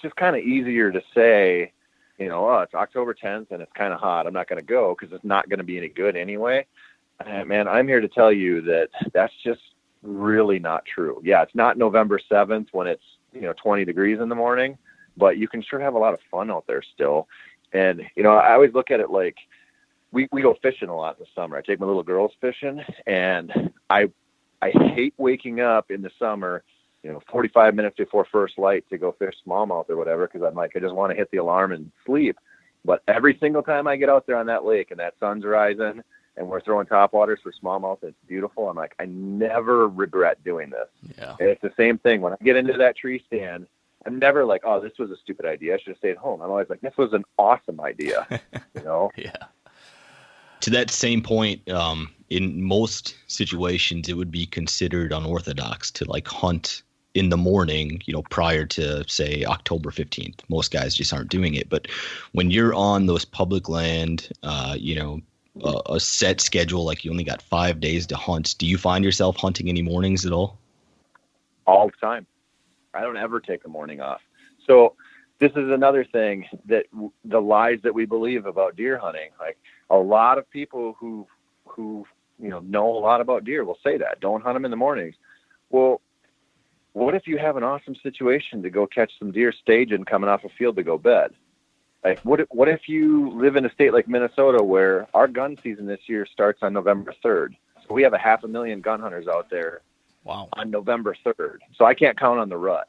just kind of easier to say, it's October 10th and it's kind of hot, I'm not going to go because it's not going to be any good anyway. And man, I'm here to tell you that that's just really not true. Yeah, it's not November 7th when it's 20 degrees in the morning, but you can sure have a lot of fun out there still. And I always look at it like we go fishing a lot in the summer. I take my little girls fishing, and I hate waking up in the summer 45 minutes before first light to go fish smallmouth or whatever, because I'm like, I just want to hit the alarm and sleep. But every single time I get out there on that lake and that sun's rising and we're throwing topwaters for smallmouth, it's beautiful. I'm like, I never regret doing this. Yeah. And it's the same thing when I get into that tree stand. I'm never like, oh, this was a stupid idea, I should have stayed home. I'm always like, this was an awesome idea. Yeah. To that same point, in most situations, it would be considered unorthodox to like hunt in the morning, prior to say October 15th. Most guys just aren't doing it. But when you're on those public land, a set schedule, like you only got 5 days to hunt, do you find yourself hunting any mornings at all? All the time. I don't ever take a morning off. So this is another thing that the lies that we believe about deer hunting. Like a lot of people who know a lot about deer will say that don't hunt them in the mornings. Well, what if you have an awesome situation to go catch some deer staging coming off a field to go bed? Like what if you live in a state like Minnesota where our gun season this year starts on November 3rd? So we have 500,000 gun hunters out there. Wow. On November 3rd. So I can't count on the rut.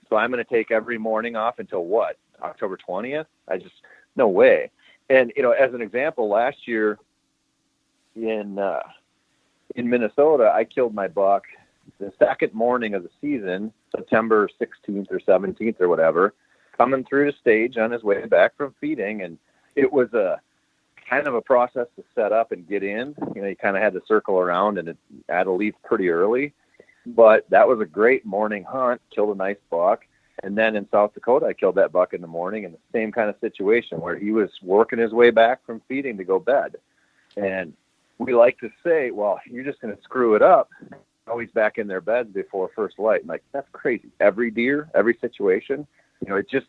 So I'm going to take every morning off until what? October 20th? No way. And, as an example, last year in Minnesota, I killed my buck the second morning of the season, September 16th or 17th or whatever, coming through the stage on his way back from feeding. And it was a kind of a process to set up and get in. You kind of had to circle around, and I had to leave pretty early. But that was a great morning hunt, killed a nice buck. And then in South Dakota, I killed that buck in the morning in the same kind of situation where he was working his way back from feeding to go bed. And we like to say, well, you're just going to screw it up. Always back in their beds before first light. I'm like, that's crazy. Every deer, every situation, it just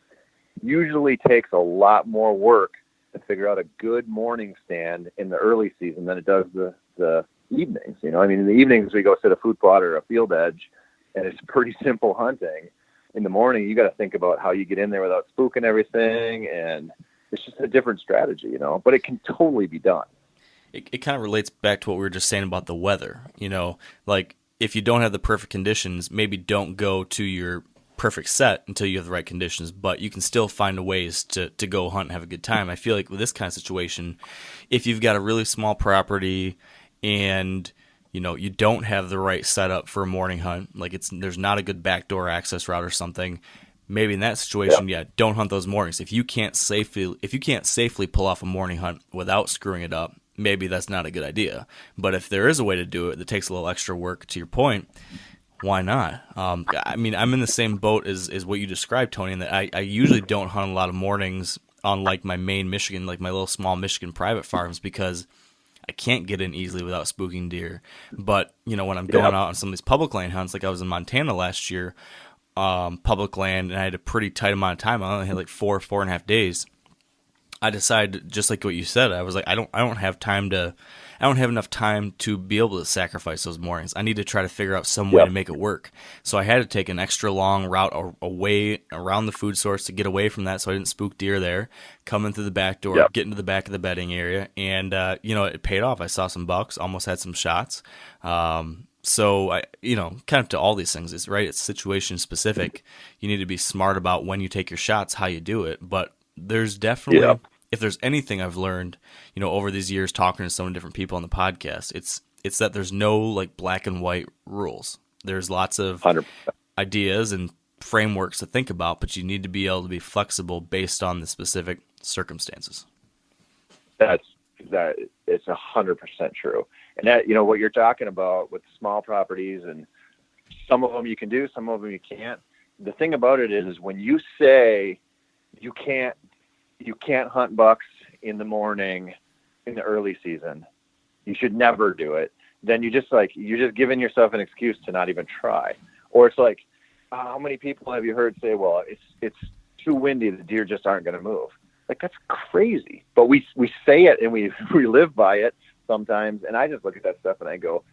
usually takes a lot more work to figure out a good morning stand in the early season than it does the evenings. In the evenings we go sit a food plot or a field edge, and it's pretty simple hunting. In the morning, you got to think about how you get in there without spooking everything, and it's just a different strategy, but it can totally be done. It kind of relates back to what we were just saying about the weather. Like if you don't have the perfect conditions, maybe don't go to your perfect set until you have the right conditions, but you can still find ways to go hunt and have a good time. I feel like with this kind of situation, if you've got a really small property and you don't have the right setup for a morning hunt, like there's not a good backdoor access route or something, maybe in that situation, don't hunt those mornings. If you can't safely pull off a morning hunt without screwing it up, maybe that's not a good idea. But if there is a way to do it that takes a little extra work, to your point, why not? I'm in the same boat as what you described, Tony, in that I usually don't hunt a lot of mornings on like my main Michigan, like my little small Michigan private farms, because I can't get in easily without spooking deer. But, when I'm going out on some of these public land hunts, like I was in Montana last year, public land, and I had a pretty tight amount of time. I only had like 4.5 days. I decided, just like what you said, I was like, I don't have enough time to be able to sacrifice those mornings. I need to try to figure out some way to make it work. So I had to take an extra long route away around the food source to get away from that, so I didn't spook deer there, come in through the back door, get into the back of the bedding area, and it paid off. I saw some bucks, almost had some shots. So I, kind of to all these things, it's situation specific. You need to be smart about when you take your shots, how you do it, but there's definitely, if there's anything I've learned, over these years talking to so many different people on the podcast, it's that there's no like black and white rules. There's lots of 100%. Ideas and frameworks to think about, but you need to be able to be flexible based on the specific circumstances. It's 100% true. And that, what you're talking about with small properties, and some of them you can do, some of them you can't. The thing about it is when you say you can't hunt bucks in the morning in the early season, you should never do it. Then you're just giving yourself an excuse to not even try. Or it's like, how many people have you heard say, well, it's too windy, the deer just aren't going to move. Like, that's crazy. But we say it and we live by it sometimes. And I just look at that stuff and I go,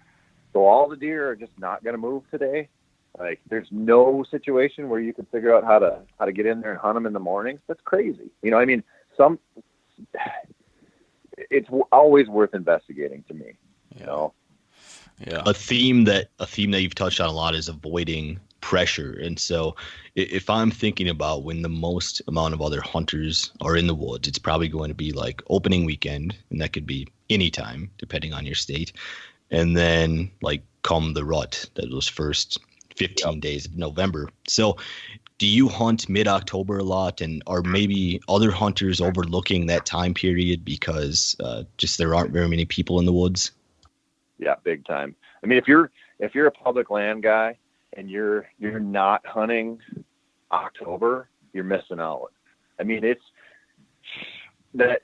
so all the deer are just not going to move today? Like, there's no situation where you can figure out how to get in there and hunt them in the mornings? That's crazy. You know, I mean, it's always worth investigating to me, you know? Yeah. A theme that you've touched on a lot is avoiding pressure. And so if I'm thinking about when the most amount of other hunters are in the woods, it's probably going to be like opening weekend, and that could be any time depending on your state. And then like come the rut, those first 15 days of November. So do you hunt mid-October a lot, and are maybe other hunters overlooking that time period because just there aren't very many people in the woods? Yeah, big time. I mean, if you're a public land guy and you're not hunting October, you're missing out. I mean, it's that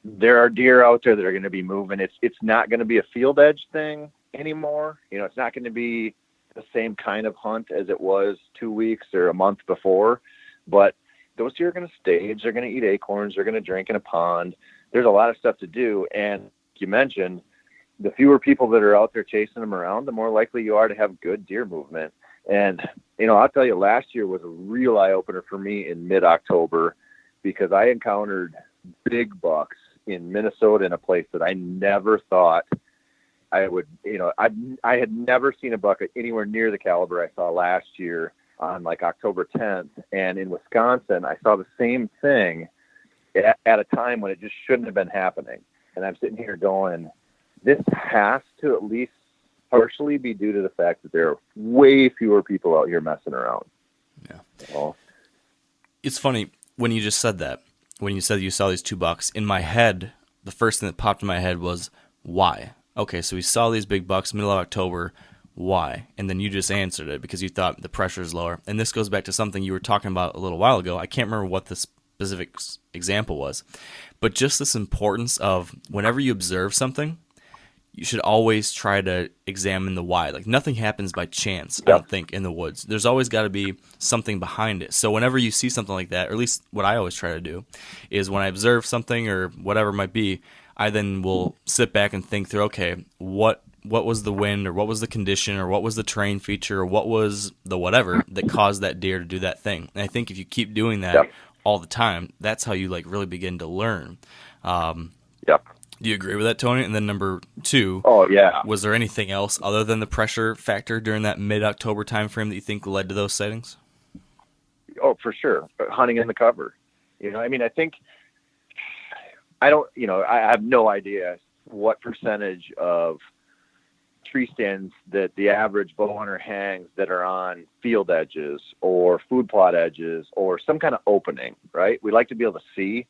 there are deer out there that are going to be moving. It's not going to be a field edge thing anymore. You know, it's not going to be the same kind of hunt as it was 2 weeks or a month before, but those deer are going to stage. They're going to eat acorns. They're going to drink in a pond. There's a lot of stuff to do. And you mentioned the fewer people that are out there chasing them around, the more likely you are to have good deer movement. And, you know, I'll tell you, last year was a real eye opener for me in mid-October because I encountered big bucks in Minnesota in a place that I never thought I would, you know, I had never seen a buck anywhere near the caliber I saw last year on like October 10th. And in Wisconsin, I saw the same thing at a time when it just shouldn't have been happening. And I'm sitting here going, this has to at least partially be due to the fact that there are way fewer people out here messing around. Yeah. You know? It's funny when you just said that, when you said you saw these 2 bucks, in my head, the first thing that popped in my head was, why? Okay, so we saw these big bucks middle of October. Why? And then you just answered it because you thought the pressure is lower. And this goes back to something you were talking about a little while ago. I can't remember what the specific example was, but just this importance of whenever you observe something, you should always try to examine the why. Like, nothing happens by chance, I don't think, in the woods. There's always got to be something behind it. So whenever you see something like that, or at least what I always try to do, is when I observe something or whatever it might be, I then will sit back and think through, okay, what was the wind, or what was the condition, or what was the terrain feature, or what was the whatever that caused that deer to do that thing. And I think if you keep doing that all the time, that's how you like really begin to learn. Do you agree with that, Tony? And then number 2, was there anything else other than the pressure factor during that mid-October time frame that you think led to those sightings? Oh, for sure. Hunting in the cover. You know, I mean, I think I have no idea what percentage of tree stands that the average bow hunter hangs that are on field edges or food plot edges or some kind of opening, right? We like to be able to see.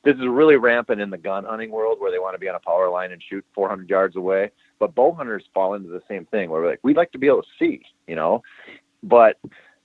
This is really rampant in the gun hunting world where they want to be on a power line and shoot 400 yards away. But bow hunters fall into the same thing where we'd like to be able to see, you know. But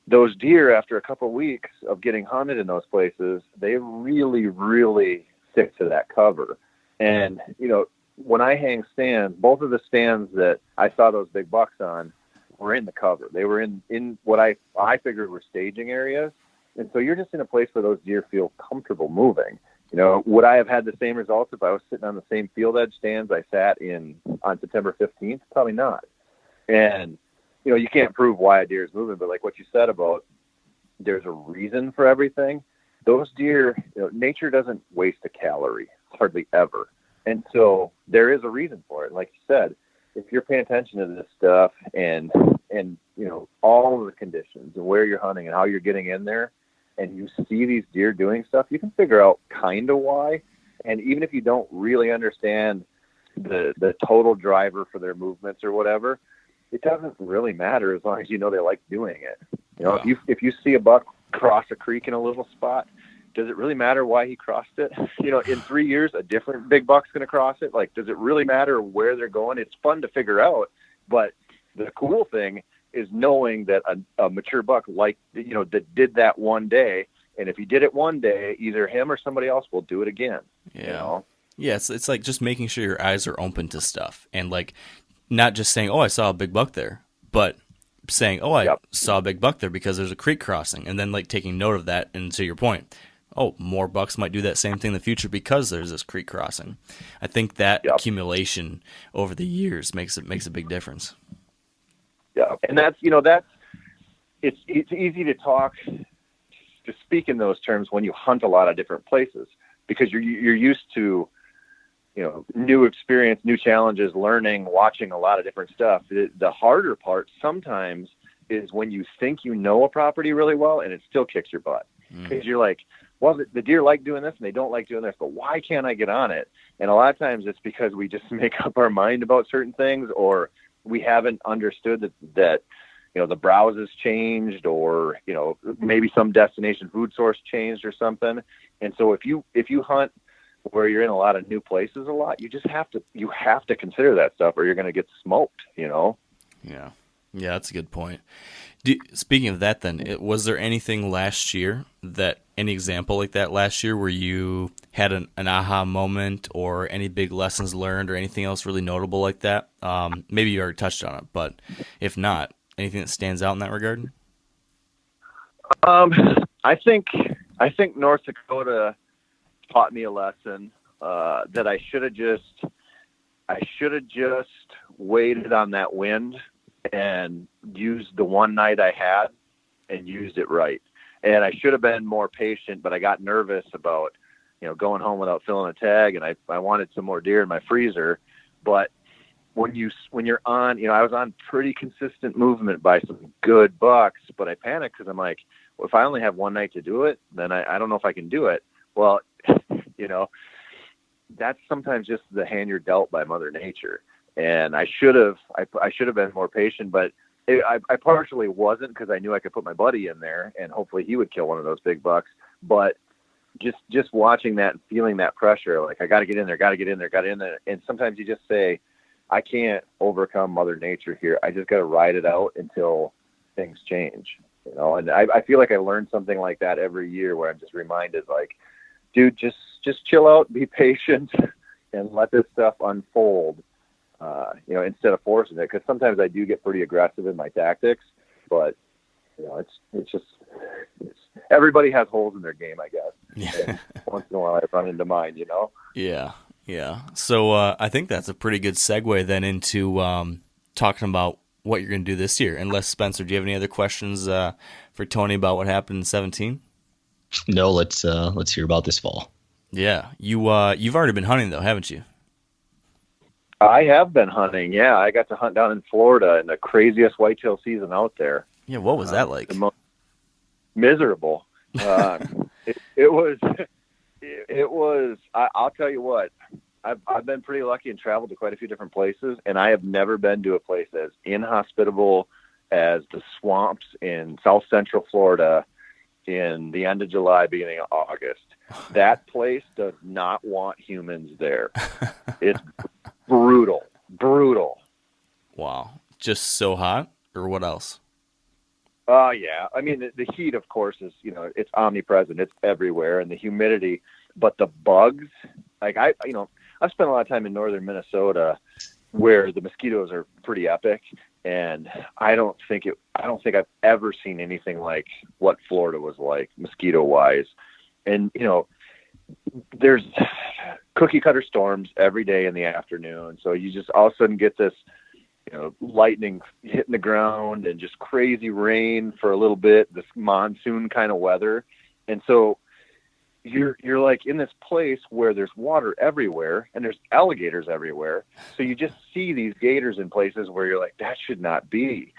those deer, after a couple of weeks of getting hunted in those places, they really, really stick to that cover. And, you know, when I hang stands, both of the stands that I saw those big bucks on were in the cover. They were in what I figured were staging areas. And so you're just in a place where those deer feel comfortable moving. You know, would I have had the same results if I was sitting on the same field edge stands I sat in on September 15th? Probably not. And, you know, you can't prove why a deer is moving, but like what you said about there's a reason for everything. Those deer, you know, nature doesn't waste a calorie, hardly ever. And so there is a reason for it. Like you said, if you're paying attention to this stuff and you know, all of the conditions and where you're hunting and how you're getting in there, and you see these deer doing stuff, you can figure out kind of why. And even if you don't really understand the total driver for their movements or whatever, it doesn't really matter as long as you know they like doing it. You know, if you see a buck cross a creek in a little spot, does it really matter why he crossed it? You know, in 3 years, a different big buck's going to cross it. Like, does it really matter where they're going? It's fun to figure out, but the cool thing is knowing that a mature buck, like, you know, that did that one day, and if he did it one day, either him or somebody else will do it again. Yeah. You know? Yeah, it's like just making sure your eyes are open to stuff, and like not just saying, oh, I saw a big buck there, but saying, oh, I saw a big buck there because there's a creek crossing, and then like taking note of that. And to your point, oh, more bucks might do that same thing in the future because there's this creek crossing. I think that accumulation over the years makes a big difference. Yeah, and that's it's easy to speak in those terms when you hunt a lot of different places, because you're used to, new experience, new challenges, learning, watching a lot of different stuff. The harder part sometimes is when you think you know a property really well and it still kicks your butt, because you're like, well, the deer like doing this and they don't like doing this, but why can't I get on it? And a lot of times it's because we just make up our mind about certain things, or we haven't understood that the browse has changed, or, maybe some destination food source changed or something. And so if you hunt where you're in a lot of new places a lot, you have to consider that stuff, or you're going to get smoked, Yeah. Yeah, that's a good point. Speaking of that then, was there anything last year, any example like that last year where you had an aha moment, or any big lessons learned, or anything else really notable like that? Maybe you already touched on it, but if not, anything that stands out in that regard? I think North Dakota taught me a lesson that I should have just waited on that wind and used the one night I had and used it right. And I should have been more patient, but I got nervous about, going home without filling a tag, and I wanted some more deer in my freezer. But when you're on, I was on pretty consistent movement by some good bucks, but I panicked because I'm like, well, if I only have one night to do it, then I don't know if I can do it. Well, that's sometimes just the hand you're dealt by Mother Nature. And I should have been more patient, but I partially wasn't, because I knew I could put my buddy in there and hopefully he would kill one of those big bucks. But just watching that and feeling that pressure, like, I got to get in there. And sometimes you just say, I can't overcome Mother Nature here. I just got to ride it out until things change, and I feel like I learned something like that every year, where I'm just reminded, like, dude, just chill out, be patient, and let this stuff unfold. Instead of forcing it, because sometimes I do get pretty aggressive in my tactics, but it's everybody has holes in their game, I guess. Yeah. Once in a while I run into mine, Yeah. So I think that's a pretty good segue then into talking about what you're going to do this year. Unless, Spencer, do you have any other questions for Tony about what happened in 2017? No, let's hear about this fall. Yeah. You've already been hunting though, haven't you? I have been hunting. Yeah, I got to hunt down in Florida in the craziest whitetail season out there. Yeah, what was that like? The most miserable. It was. I'll tell you what. I've been pretty lucky and traveled to quite a few different places, and I have never been to a place as inhospitable as the swamps in South Central Florida in the end of July, beginning of August. That place does not want humans there. It's brutal. Wow. Just so hot, or what else? Yeah. I mean, the heat, of course, is, it's omnipresent. It's everywhere, and the humidity. But the bugs, like I've spent a lot of time in northern Minnesota, where the mosquitoes are pretty epic, and I don't think I've ever seen anything like what Florida was like mosquito wise. And there's cookie cutter storms every day in the afternoon, so you just all of a sudden get this lightning hitting the ground and just crazy rain for a little bit, this monsoon kind of weather. And so you're like in this place where there's water everywhere and there's alligators everywhere. So you just see these gators in places where you're like, that should not be.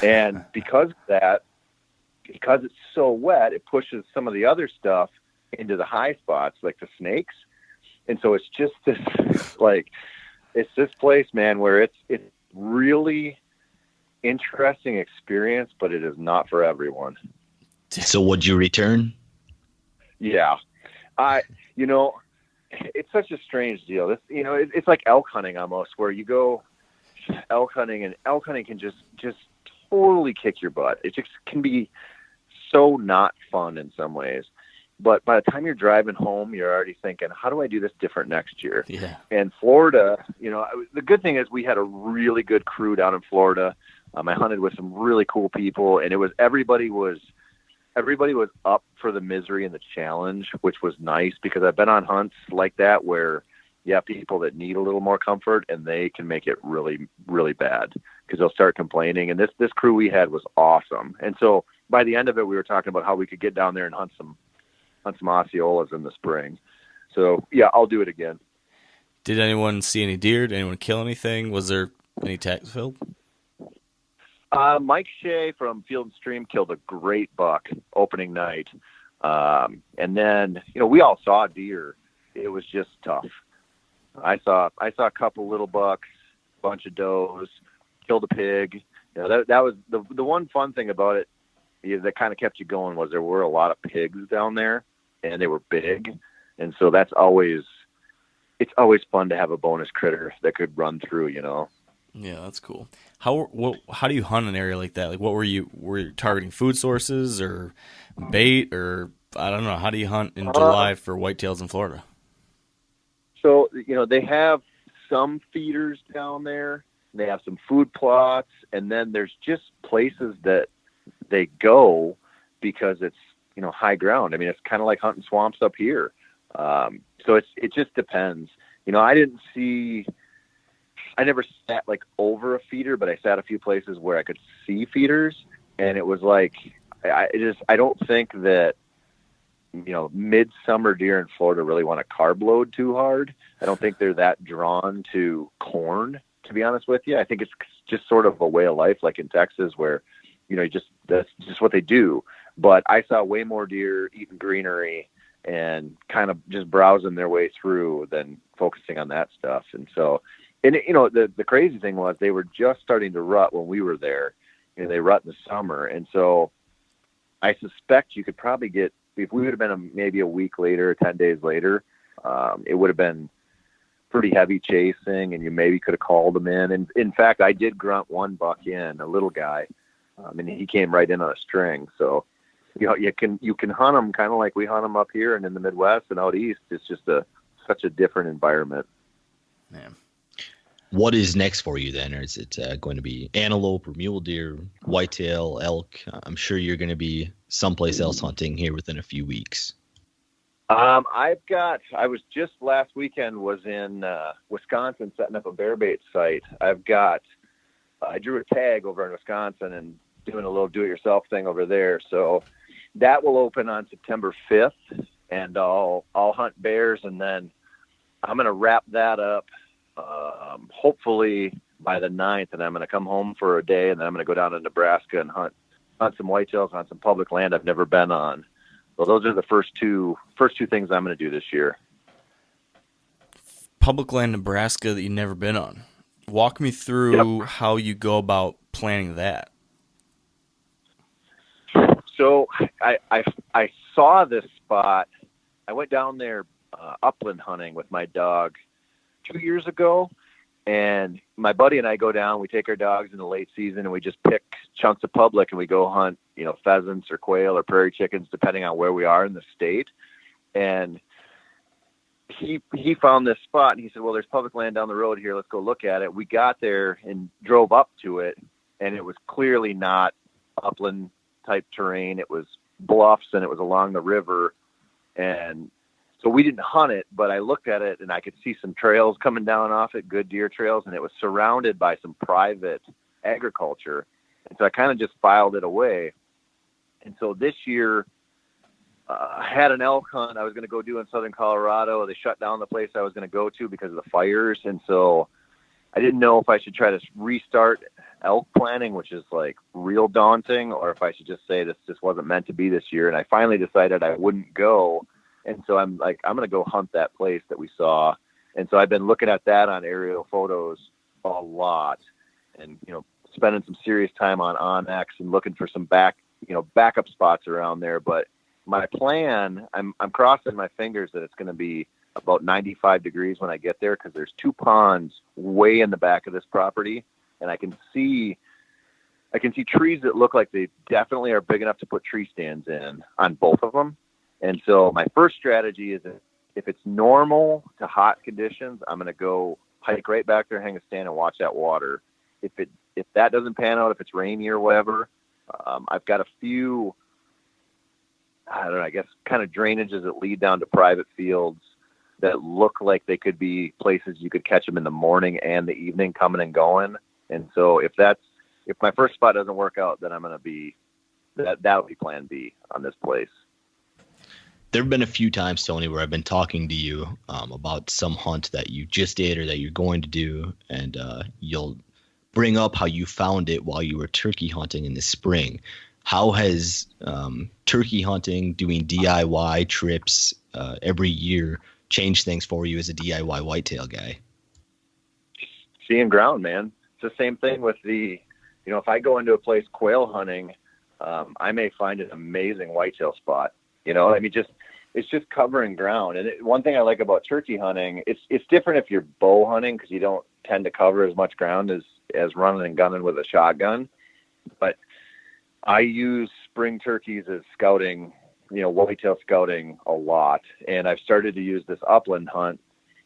And because it's so wet, it pushes some of the other stuff into the high spots, like the snakes. And so it's just this, it's this place, man, where it's really interesting experience, but it is not for everyone. So would you return? Yeah. It's such a strange deal. This, it's like elk hunting almost, where you go elk hunting, and elk hunting can just totally kick your butt. It just can be so not fun in some ways. But by the time you're driving home, you're already thinking, how do I do this different next year? Yeah. And Florida, the good thing is we had a really good crew down in Florida. I hunted with some really cool people, and everybody was everybody was up for the misery and the challenge, which was nice because I've been on hunts like that where you have people that need a little more comfort and they can make it really, really bad because they'll start complaining. And this crew we had was awesome. And so by the end of it, we were talking about how we could get down there and hunt some Osceolas in the spring. So yeah, I'll do it again. Did anyone see any deer? Did anyone kill anything? Was there any tags filled? Mike Shea from Field and Stream killed a great buck opening night. And then, we all saw deer. It was just tough. I saw a couple little bucks, a bunch of does, killed a pig. That was the one fun thing about it that kind of kept you going was there were a lot of pigs down there and they were big. And so it's always fun to have a bonus critter that could run through, Yeah, that's cool. How do you hunt an area like that? Like, what were you targeting food sources or bait or I don't know? How do you hunt in July for whitetails in Florida? So, they have some feeders down there. They have some food plots, and then there's just places that they go because it's, high ground. I mean, it's kind of like hunting swamps up here. So it just depends. I never sat like over a feeder, but I sat a few places where I could see feeders, and it was like, I don't think that, midsummer deer in Florida really want to carb load too hard. I don't think they're that drawn to corn, to be honest with you. I think it's just sort of a way of life, like in Texas where, that's just what they do. But I saw way more deer eating greenery and kind of just browsing their way through than focusing on that stuff. And so, the crazy thing was they were just starting to rut when we were there. They rut in the summer. And so I suspect you could probably get, if we would have been maybe a week later, 10 days later, it would have been pretty heavy chasing and you maybe could have called them in. And in fact, I did grunt one buck in, a little guy, and he came right in on a string. So, you can hunt them kind of like we hunt them up here and in the Midwest and out East. It's just such a different environment. Man. What is next for you then? Or is it going to be antelope or mule deer, whitetail, elk? I'm sure you're going to be someplace else hunting here within a few weeks. I was just last weekend was in Wisconsin setting up a bear bait site. I drew a tag over in Wisconsin and doing a little do-it-yourself thing over there. So that will open on September 5th, and I'll hunt bears, and then I'm going to wrap that up hopefully by the 9th, and I'm going to come home for a day, and then I'm going to go down to Nebraska and hunt some whitetails on some public land I've never been on. So those are the first two things I'm going to do this year. Public land Nebraska that you've never been on. Walk me through how you go about planning that. So I saw this spot. I went down there upland hunting with my dog 2 years ago, and my buddy and I go down. We take our dogs in the late season, and we just pick chunks of public, and we go hunt, pheasants or quail or prairie chickens, depending on where we are in the state. And he found this spot, and he said, well, there's public land down the road here. Let's go look at it. We got there and drove up to it, and it was clearly not upland type terrain. It was bluffs, and it was along the river. And so we didn't hunt it, but I looked at it and I could see some trails coming down off it, good deer trails, and it was surrounded by some private agriculture. And so I kind of just filed it away. And so this year, I had an elk hunt I was going to go do in southern Colorado. They shut down the place I was going to go to because of the fires. And so I didn't know if I should try to restart elk planning, which is like real daunting, or if I should just say this just wasn't meant to be this year. And I finally decided I wouldn't go. And so I'm like, I'm going to go hunt that place that we saw. And so I've been looking at that on aerial photos a lot and, spending some serious time on OnX and looking for some backup spots around there. But my plan, I'm crossing my fingers that it's going to be about 95 degrees when I get there, because there's two ponds way in the back of this property, and I can see trees that look like they definitely are big enough to put tree stands in on both of them. And so my first strategy is if it's normal to hot conditions, I'm going to go hike right back there, hang a stand, and watch that water. If that doesn't pan out, if it's rainy or whatever, I've got a few I don't know, I guess kind of drainages that lead down to private fields that look like they could be places you could catch them in the morning and the evening coming and going. And so if my first spot doesn't work out, then I'm going to be, that would be plan B on this place. There have been a few times, Tony, where I've been talking to you about some hunt that you just did or that you're going to do, and you'll bring up how you found it while you were turkey hunting in the spring. How has turkey hunting, doing DIY trips every year, changed things for you as a DIY whitetail guy? Seeing ground, man. It's the same thing with if I go into a place quail hunting, I may find an amazing whitetail spot. It's just covering ground. And one thing I like about turkey hunting, it's different if you're bow hunting because you don't tend to cover as much ground as running and gunning with a shotgun. But I use spring turkeys as scouting, whitetail scouting a lot. And I've started to use this upland hunt.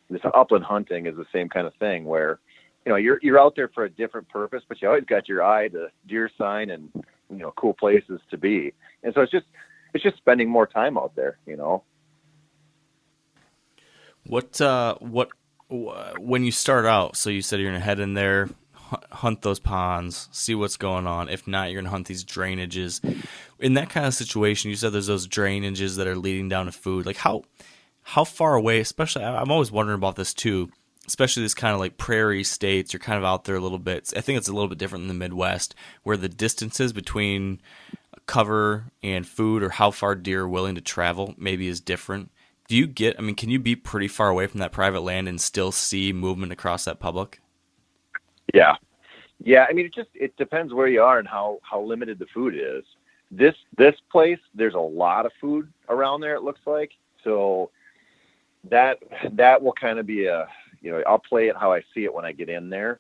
This upland hunting is the same kind of thing where, you're out there for a different purpose, but you always got your eye to deer sign and, cool places to be. And so it's just spending more time out there, What when you start out, so you said you're going to head in there, hunt those ponds, see what's going on. If not, you're going to hunt these drainages. In that kind of situation, you said there's those drainages that are leading down to food. Like how far away, especially, I'm always wondering about this too, especially this kind of like prairie states, you're kind of out there a little bit. I think it's a little bit different in the Midwest where the distances between cover and food or how far deer are willing to travel maybe is different. Can you be pretty far away from that private land and still see movement across that public? Yeah. I mean, it depends where you are and how limited the food is. This place, there's a lot of food around there, it looks like. So that will kind of be I'll play it how I see it when I get in there.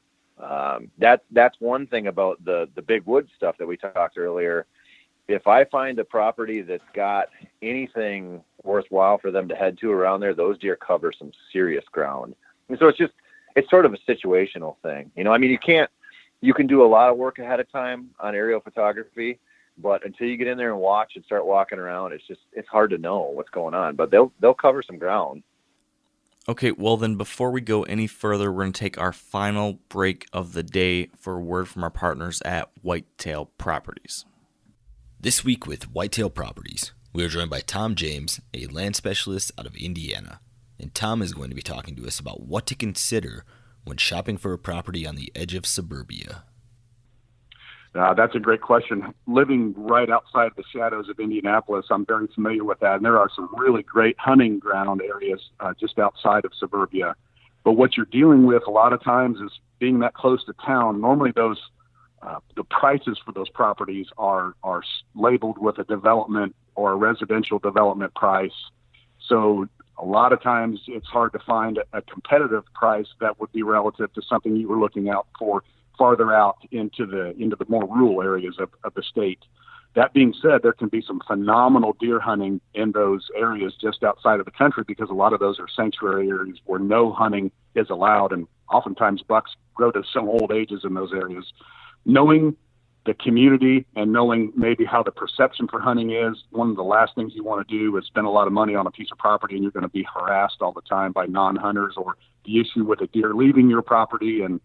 That's one thing about the big wood stuff that we talked earlier. If I find a property that's got anything worthwhile for them to head to around there, those deer cover some serious ground. And so it's sort of a situational thing. You can do a lot of work ahead of time on aerial photography, but until you get in there and watch and start walking around, it's hard to know what's going on, but they'll cover some ground. Okay, well then before we go any further, we're going to take our final break of the day for a word from our partners at Whitetail Properties. This week with Whitetail Properties, we are joined by Tom James, a land specialist out of Indiana. And Tom is going to be talking to us about what to consider when shopping for a property on the edge of suburbia. That's a great question. Living right outside the shadows of Indianapolis, I'm very familiar with that. And there are some really great hunting ground areas just outside of suburbia. But what you're dealing with a lot of times is being that close to town. Normally those the prices for those properties are labeled with a development or a residential development price. So a lot of times it's hard to find a competitive price that would be relative to something you were looking out for farther out into the more rural areas of the state. That being said, there can be some phenomenal deer hunting in those areas just outside of the country because a lot of those are sanctuary areas where no hunting is allowed, and oftentimes bucks grow to some old ages in those areas. Knowing the community and knowing maybe how the perception for hunting is, one of the last things you want to do is spend a lot of money on a piece of property and you're going to be harassed all the time by non-hunters, or the issue with a deer leaving your property and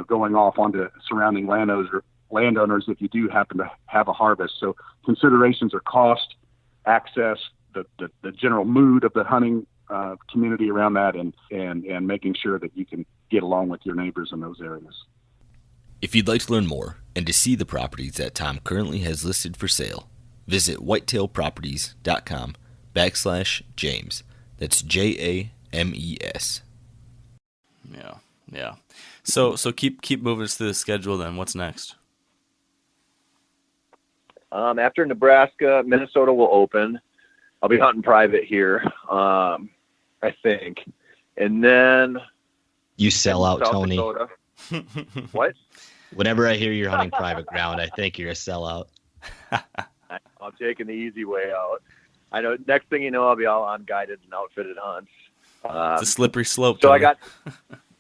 going off onto surrounding landowners if you do happen to have a harvest. So considerations are cost, access, the general mood of the hunting community around that, and making sure that you can get along with your neighbors in those areas. If you'd like to learn more and to see the properties that Tom currently has listed for sale, visit whitetailproperties.com/James. That's JAMES. Yeah. So keep moving us through the schedule then. What's next? After Nebraska, Minnesota will open. I'll be hunting private here, I think. And then you sell out, South Tony. Dakota. What? Whenever I hear you're hunting private ground, I think you're a sellout. I'm taking the easy way out. I know. Next thing you know, I'll be all on guided and outfitted hunts. It's a slippery slope. So Tony.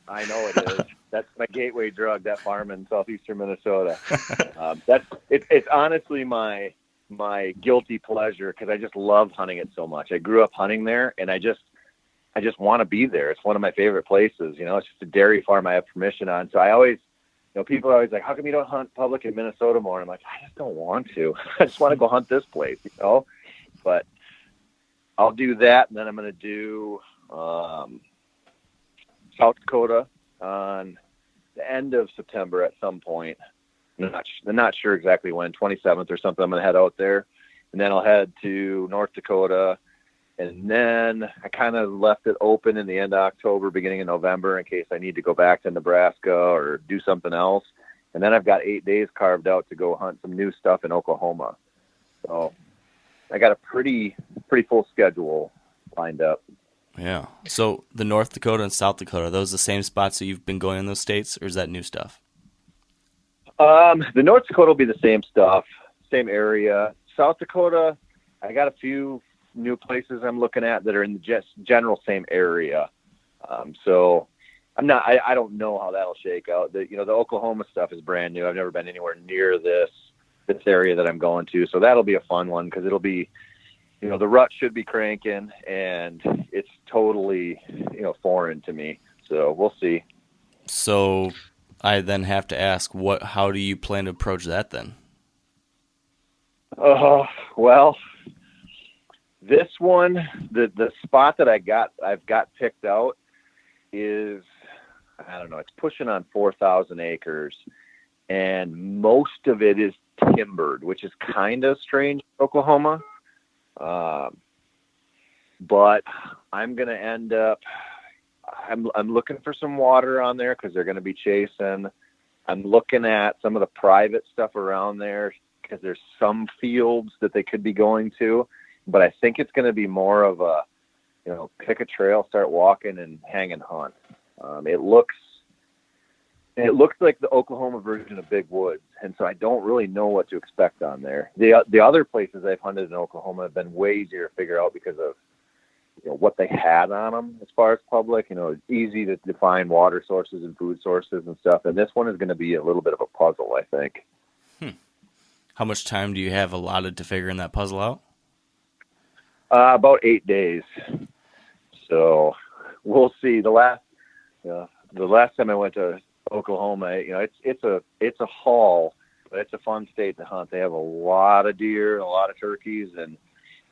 I know it is. That's my gateway drug, that farm in southeastern Minnesota. It's honestly my my guilty pleasure because I just love hunting it so much. I grew up hunting there, and I just want to be there. It's one of my favorite places. It's just a dairy farm I have permission on. So I always, people are always like, how come you don't hunt public in Minnesota more? And I'm like, I just don't want to. I just want to go hunt this place, But I'll do that, and then I'm going to do South Dakota on the end of September at some point. I'm not sure exactly when, 27th or something. I'm going to head out there, and then I'll head to North Dakota. And then I kind of left it open in the end of October, beginning of November, in case I need to go back to Nebraska or do something else. And then I've got 8 days carved out to go hunt some new stuff in Oklahoma. So I got a pretty full schedule lined up. Yeah. So the North Dakota and South Dakota, are those the same spots that you've been going in those states, or is that new stuff? The North Dakota will be the same stuff, same area. South Dakota, I got a few new places I'm looking at that are in the just general same area. So I don't know how that'll shake out. The Oklahoma stuff is brand new. I've never been anywhere near this area that I'm going to. So that'll be a fun one because it'll be, the rut should be cranking, and it's totally, foreign to me. So we'll see. So I then have to ask, how do you plan to approach that then? Well, this one, the spot that I've got picked out is, I don't know, it's pushing on 4,000 acres, and most of it is timbered, which is kind of strange in Oklahoma. But I'm going to end up, I'm looking for some water on there because they're going to be chasing. I'm looking at some of the private stuff around there because there's some fields that they could be going to, but I think it's going to be more of a, pick a trail, start walking, and hang and hunt. It looks like the Oklahoma version of Big Woods, and so I don't really know what to expect on there. The other places I've hunted in Oklahoma have been way easier to figure out because of what they had on them as far as public. It's easy to define water sources and food sources and stuff, and this one is going to be a little bit of a puzzle, I think. How much time do you have allotted to figuring that puzzle out? About 8 days. So we'll see. The last time I went to Oklahoma, it's a haul, but it's a fun state to hunt. They have a lot of deer, a lot of turkeys, and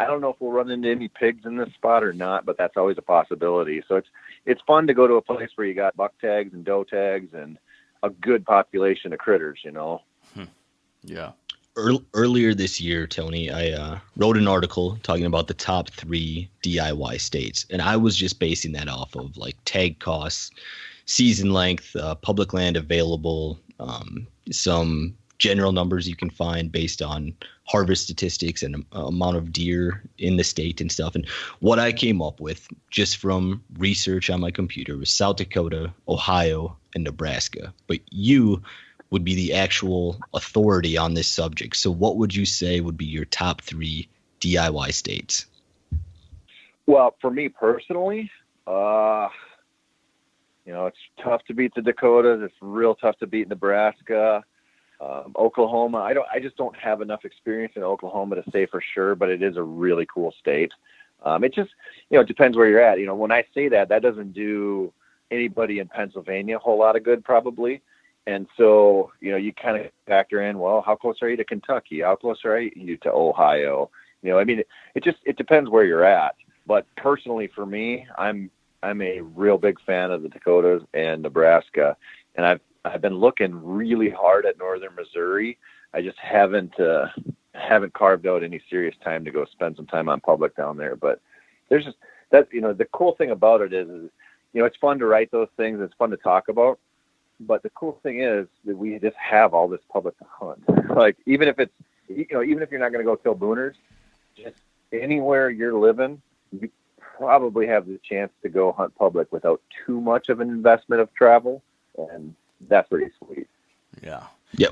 I don't know if we'll run into any pigs in this spot or not, but that's always a possibility. So it's fun to go to a place where you got buck tags and doe tags and a good population of critters, Yeah. Earlier this year, Tony, I wrote an article talking about the top 3 DIY states, and I was just basing that off of like tag costs, season length, public land available, some general numbers you can find based on harvest statistics and amount of deer in the state and stuff. And what I came up with just from research on my computer was South Dakota, Ohio, and Nebraska. But you would be the actual authority on this subject. So what would you say would be your top 3 DIY states? Well, for me personally, it's tough to beat the Dakotas. It's real tough to beat Nebraska. Oklahoma, I just don't have enough experience in Oklahoma to say for sure, but it is a really cool state. It just, it depends where you're at. When I say that doesn't do anybody in Pennsylvania a whole lot of good probably. And so, you kind of factor in, well, how close are you to Kentucky? How close are you to Ohio? It depends where you're at. But personally for me, I'm a real big fan of the Dakotas and Nebraska. And I've been looking really hard at northern Missouri. I just haven't carved out any serious time to go spend some time on public down there. But there's just that, the cool thing about it is it's fun to write those things. It's fun to talk about. But the cool thing is that we just have all this public to hunt. Like, even if you're not going to go kill booners, just anywhere you're living, you probably have the chance to go hunt public without too much of an investment of travel. And that's pretty sweet. Yeah. Yeah.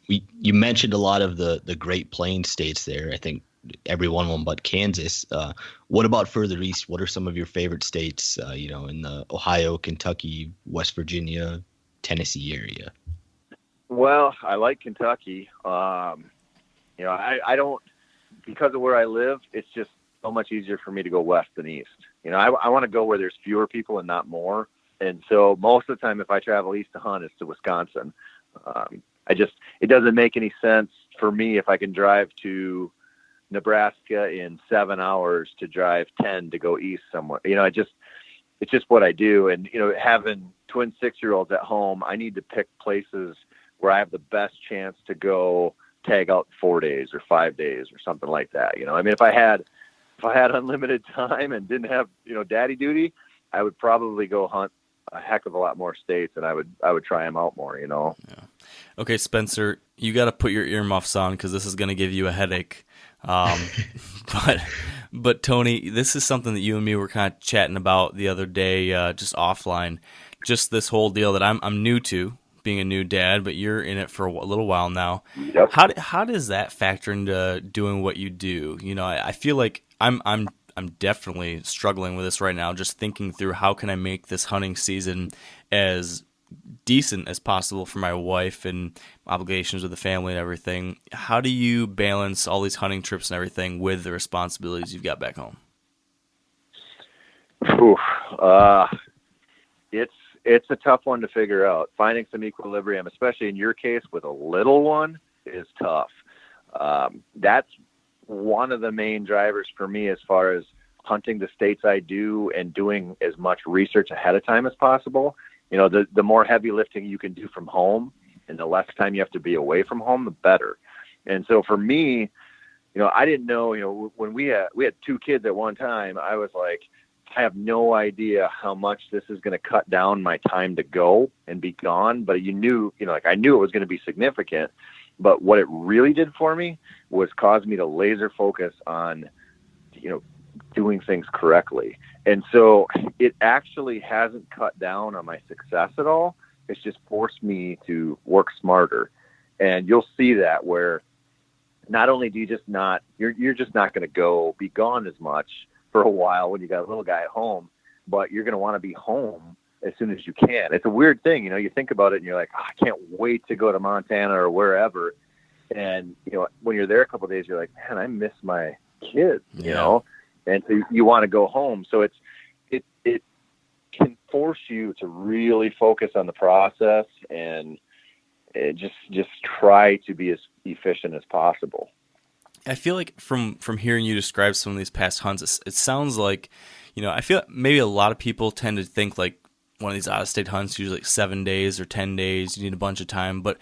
You mentioned a lot of the Great Plains states there. I think every one of them but Kansas. What about further east? What are some of your favorite states, in the Ohio, Kentucky, West Virginia, Tennessee area? Well, I like Kentucky. I because of where I live, it's just so much easier for me to go west than east. I want to go where there's fewer people and not more. And so most of the time, if I travel east to hunt, it's to Wisconsin. It doesn't make any sense for me if I can drive to Nebraska in 7 hours to drive 10 to go east somewhere. It's just what I do. And, having twin 6-year-olds at home, I need to pick places where I have the best chance to go tag out 4 days or 5 days or something like that. If I had unlimited time and didn't have, daddy duty, I would probably go hunt a heck of a lot more states, and I would try them out more, Yeah. Okay, Spencer, you got to put your earmuffs on because this is going to give you a headache. But Tony, this is something that you and me were kind of chatting about the other day, just offline. Just this whole deal that I'm new to, being a new dad, but you're in it for a little while now. Yep. How does that factor into doing what you do? I feel like I'm definitely struggling with this right now, just thinking through how can I make this hunting season as decent as possible for my wife and obligations with the family and everything. How do you balance all these hunting trips and everything with the responsibilities you've got back home? It's a tough one to figure out. Finding some equilibrium, especially in your case with a little one, is tough. That's one of the main drivers for me as far as hunting the states I do and doing as much research ahead of time as possible. The more heavy lifting you can do from home and the less time you have to be away from home, the better. And so for me, I didn't know, when we had 2 kids at one time, I was like, I have no idea how much this is going to cut down my time to go and be gone. But I knew it was going to be significant. But what it really did for me was cause me to laser focus on, doing things correctly. And so it actually hasn't cut down on my success at all. It's just forced me to work smarter. And you'll see that where not only do you just not, you're just not going to be gone as much for a while when you got a little guy at home, but you're going to want to be home as soon as you can. It's a weird thing. You think about it and you're like, I can't wait to go to Montana or wherever. And, when you're there a couple of days, you're like, man, I miss my kids, and so you want to go home. So it can force you to really focus on the process and just try to be as efficient as possible. I feel like from hearing you describe some of these past hunts, it sounds like, I feel like maybe a lot of people tend to think like one of these out-of-state hunts, usually like 7 days or 10 days, you need a bunch of time. But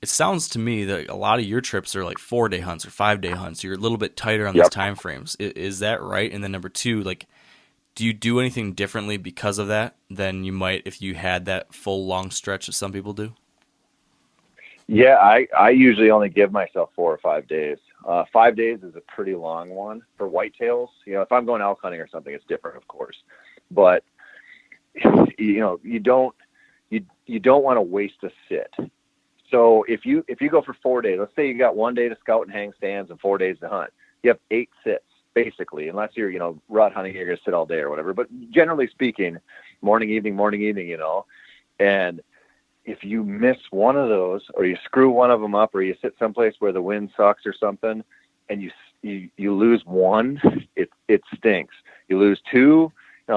it sounds to me that a lot of your trips are like 4-day hunts or 5-day hunts. You're a little bit tighter on these time frames. Is that right? And then number 2, like, do you do anything differently because of that than you might if you had that full long stretch that some people do? Yeah, I usually only give myself 4 or 5 days. 5 days is a pretty long one for whitetails. If I'm going elk hunting or something, it's different, of course. But you don't want to waste a sit. So if you go for 4 days, let's say you got 1 day to scout and hang stands and 4 days to hunt, you have 8 sits basically, unless you're rut hunting, you're going to sit all day or whatever. But generally speaking, morning, evening, and if you miss one of those, or you screw one of them up, or you sit someplace where the wind sucks or something, and you lose one, it stinks. You lose 2,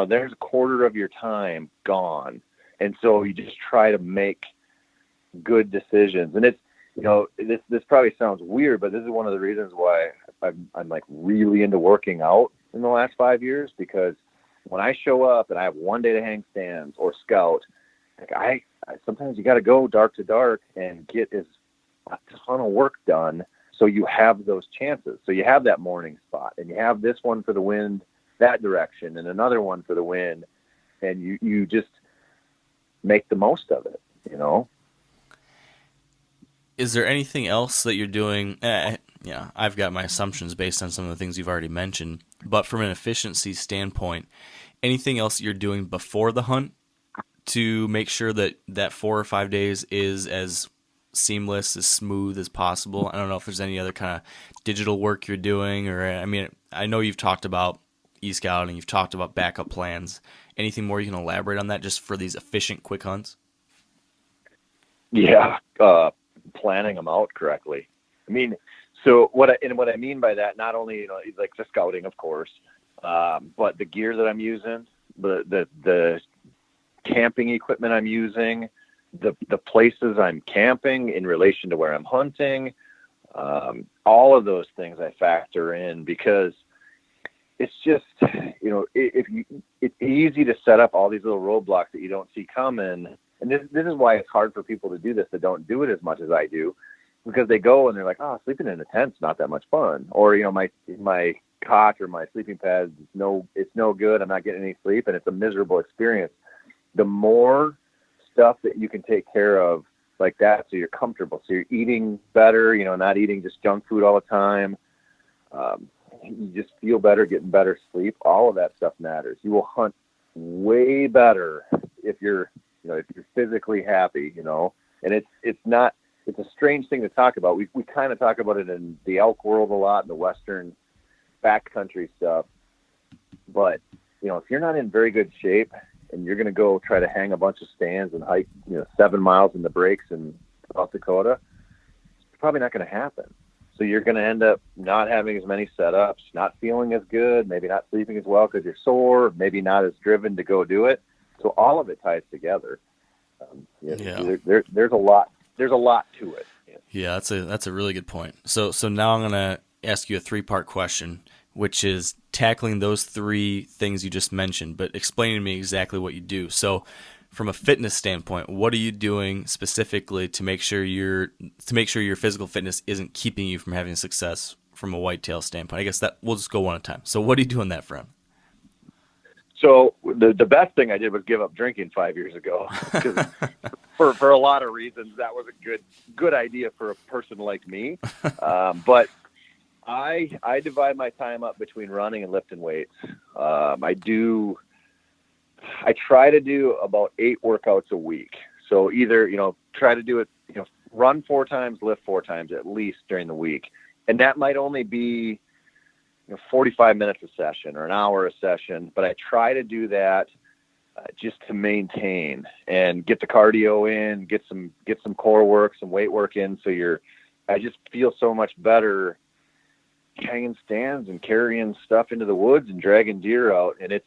there's a quarter of your time gone. And so you just try to make good decisions. And it's, this probably sounds weird, but this is one of the reasons why I'm like really into working out in the last 5 years, because when I show up and I have 1 day to hang stands or scout, like I sometimes you got to go dark to dark and get a ton of work done. So you have those chances. So you have that morning spot, and you have this one for the wind, that direction, and another one for the wind. And you just make the most of it, Is there anything else that you're doing? I've got my assumptions based on some of the things you've already mentioned, but from an efficiency standpoint, anything else you're doing before the hunt to make sure that 4 or 5 days is as seamless, as smooth as possible? I don't know if there's any other kind of digital work you're doing, or I know you've talked about e-scouting, you've talked about backup plans. Anything more you can elaborate on that just for these efficient, quick hunts? Yeah, planning them out correctly. So what I mean by that, not only, you know, like the scouting, of course, but the gear that I'm using, the camping equipment I'm using, the places I'm camping in relation to where I'm hunting, all of those things I factor in, because it's just, you know, it's easy to set up all these little roadblocks that you don't see coming. And this is why it's hard for people to do this that don't do it as much as I do, because they go and they're like, oh, sleeping in a tent's not that much fun. Or, you know, my cot or my sleeping pad, it's no good. I'm not getting any sleep, and it's a miserable experience. The more stuff that you can take care of like that, so you're comfortable, so you're eating better, you know, not eating just junk food all the time. You just feel better, getting better sleep. All of that stuff matters. You will hunt way better if you're physically happy, you know. And it's a strange thing to talk about. We kind of talk about it in the elk world a lot, in the Western backcountry stuff. But, you know, if you're not in very good shape and you're going to go try to hang a bunch of stands and hike, you know, 7 miles in the breaks in South Dakota, it's probably not going to happen. So you're going to end up not having as many setups, not feeling as good, maybe not sleeping as well because you're sore, maybe not as driven to go do it. So all of it ties together. There's a lot to it. Yeah, that's a really good point. So now I'm going to ask you a 3-part question, which is tackling those 3 things you just mentioned, but explaining to me exactly what you do. So from a fitness standpoint, what are you doing specifically to make sure your physical fitness isn't keeping you from having success from a whitetail standpoint? I guess that we'll just go one at a time. So what do you do on that front? So the best thing I did was give up drinking 5 years ago. for a lot of reasons, that was a good idea for a person like me. But I divide my time up between running and lifting weights. I try to do about 8 workouts a week. So either, you know, try to do it, you know, run 4 times, lift 4 times at least during the week. And that might only be, you know, 45 minutes a session or an hour a session, but I try to do that just to maintain and get the cardio in, get some core work, some weight work in. So I just feel so much better hanging stands and carrying stuff into the woods and dragging deer out. And it's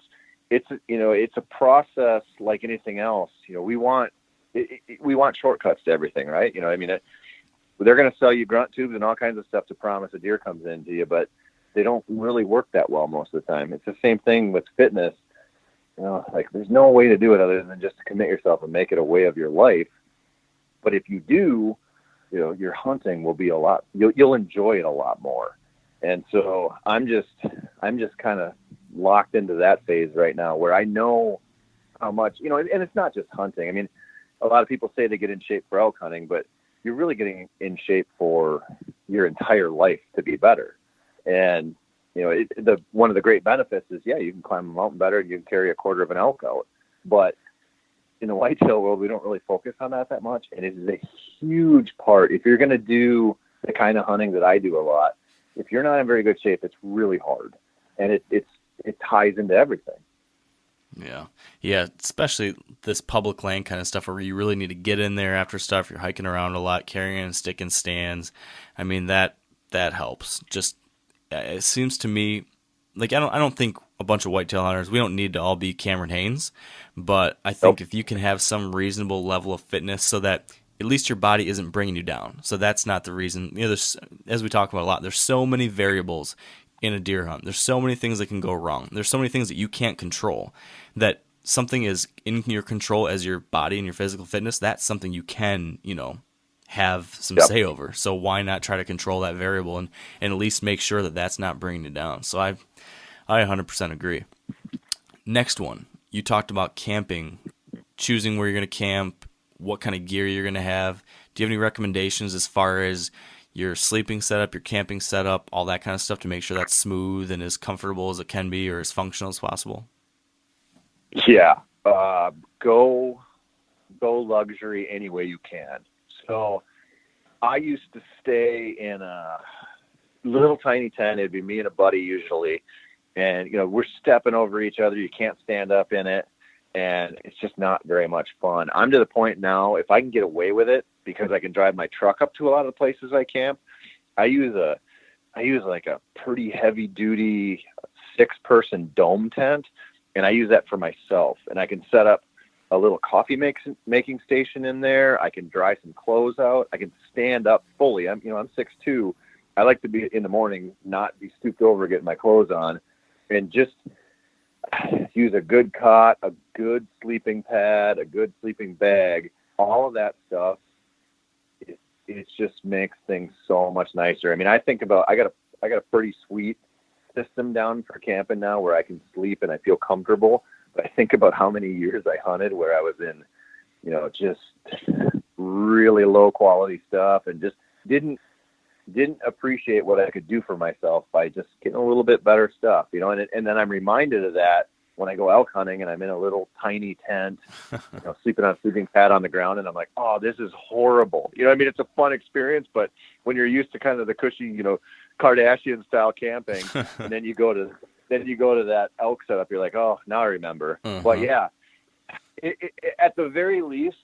a process like anything else. You know, we want shortcuts to everything, right? You know, I mean, they're going to sell you grunt tubes and all kinds of stuff to promise a deer comes into you, but they don't really work that well most of the time. It's the same thing with fitness. You know, like there's no way to do it other than just to commit yourself and make it a way of your life. But if you do, you know, your hunting will be you'll enjoy it a lot more. And so I'm just kind of locked into that phase right now where I know how much, you know, and it's not just hunting. I mean, a lot of people say they get in shape for elk hunting, but you're really getting in shape for your entire life to be better. And, you know, one of the great benefits is, yeah, you can climb a mountain better and you can carry a quarter of an elk out. But in the whitetail world, we don't really focus on that much. And it is a huge part. If you're going to do the kind of hunting that I do a lot, if you're not in very good shape, it's really hard. And it ties into everything. Yeah, especially this public land kind of stuff where you really need to get in there after stuff. You're hiking around a lot, carrying and sticking stands. I mean, that helps. Just it seems to me like I don't think a bunch of whitetail hunters, we don't need to all be Cameron Hanes, but I think if you can have some reasonable level of fitness so that at least your body isn't bringing you down. So that's not the reason. You know, as we talk about a lot, there's so many variables in a deer hunt. There's so many things that can go wrong. There's so many things that you can't control. That something is in your control as your body and your physical fitness, that's something you can, you know, have some say over. So why not try to control that variable and at least make sure that that's not bringing you down? So I 100% agree. Next one, you talked about camping, choosing where you're going to camp, what kind of gear you're going to have. Do you have any recommendations as far as your sleeping setup, your camping setup, all that kind of stuff to make sure that's smooth and as comfortable as it can be or as functional as possible? Yeah. Go luxury any way you can. So I used to stay in a little tiny tent. It'd be me and a buddy usually. And, you know, we're stepping over each other. You can't stand up in it. And it's just not very much fun. I'm to the point now, if I can get away with it, because I can drive my truck up to a lot of the places I camp, I use I use like a pretty heavy duty 6-person dome tent, and I use that for myself. And I can set up a little coffee making station in there. I can dry some clothes out. I can stand up fully. I'm 6'2". I like to be in the morning, not be stooped over getting my clothes on, and just use a good cot, a good sleeping pad, a good sleeping bag, all of that stuff. It just makes things so much nicer. I mean, I think about, I got a pretty sweet system down for camping now where I can sleep and I feel comfortable. But I think about how many years I hunted where I was in, just really low quality stuff and just didn't appreciate what I could do for myself by just getting a little bit better stuff, and then I'm reminded of that when I go elk hunting and I'm in a little tiny tent, sleeping on a sleeping pad on the ground, and I'm like, oh, this is horrible. It's a fun experience, but when you're used to kind of the cushy, Kardashian style camping, and then you go to that elk setup, you're like, oh, now I remember. But yeah, at the very least,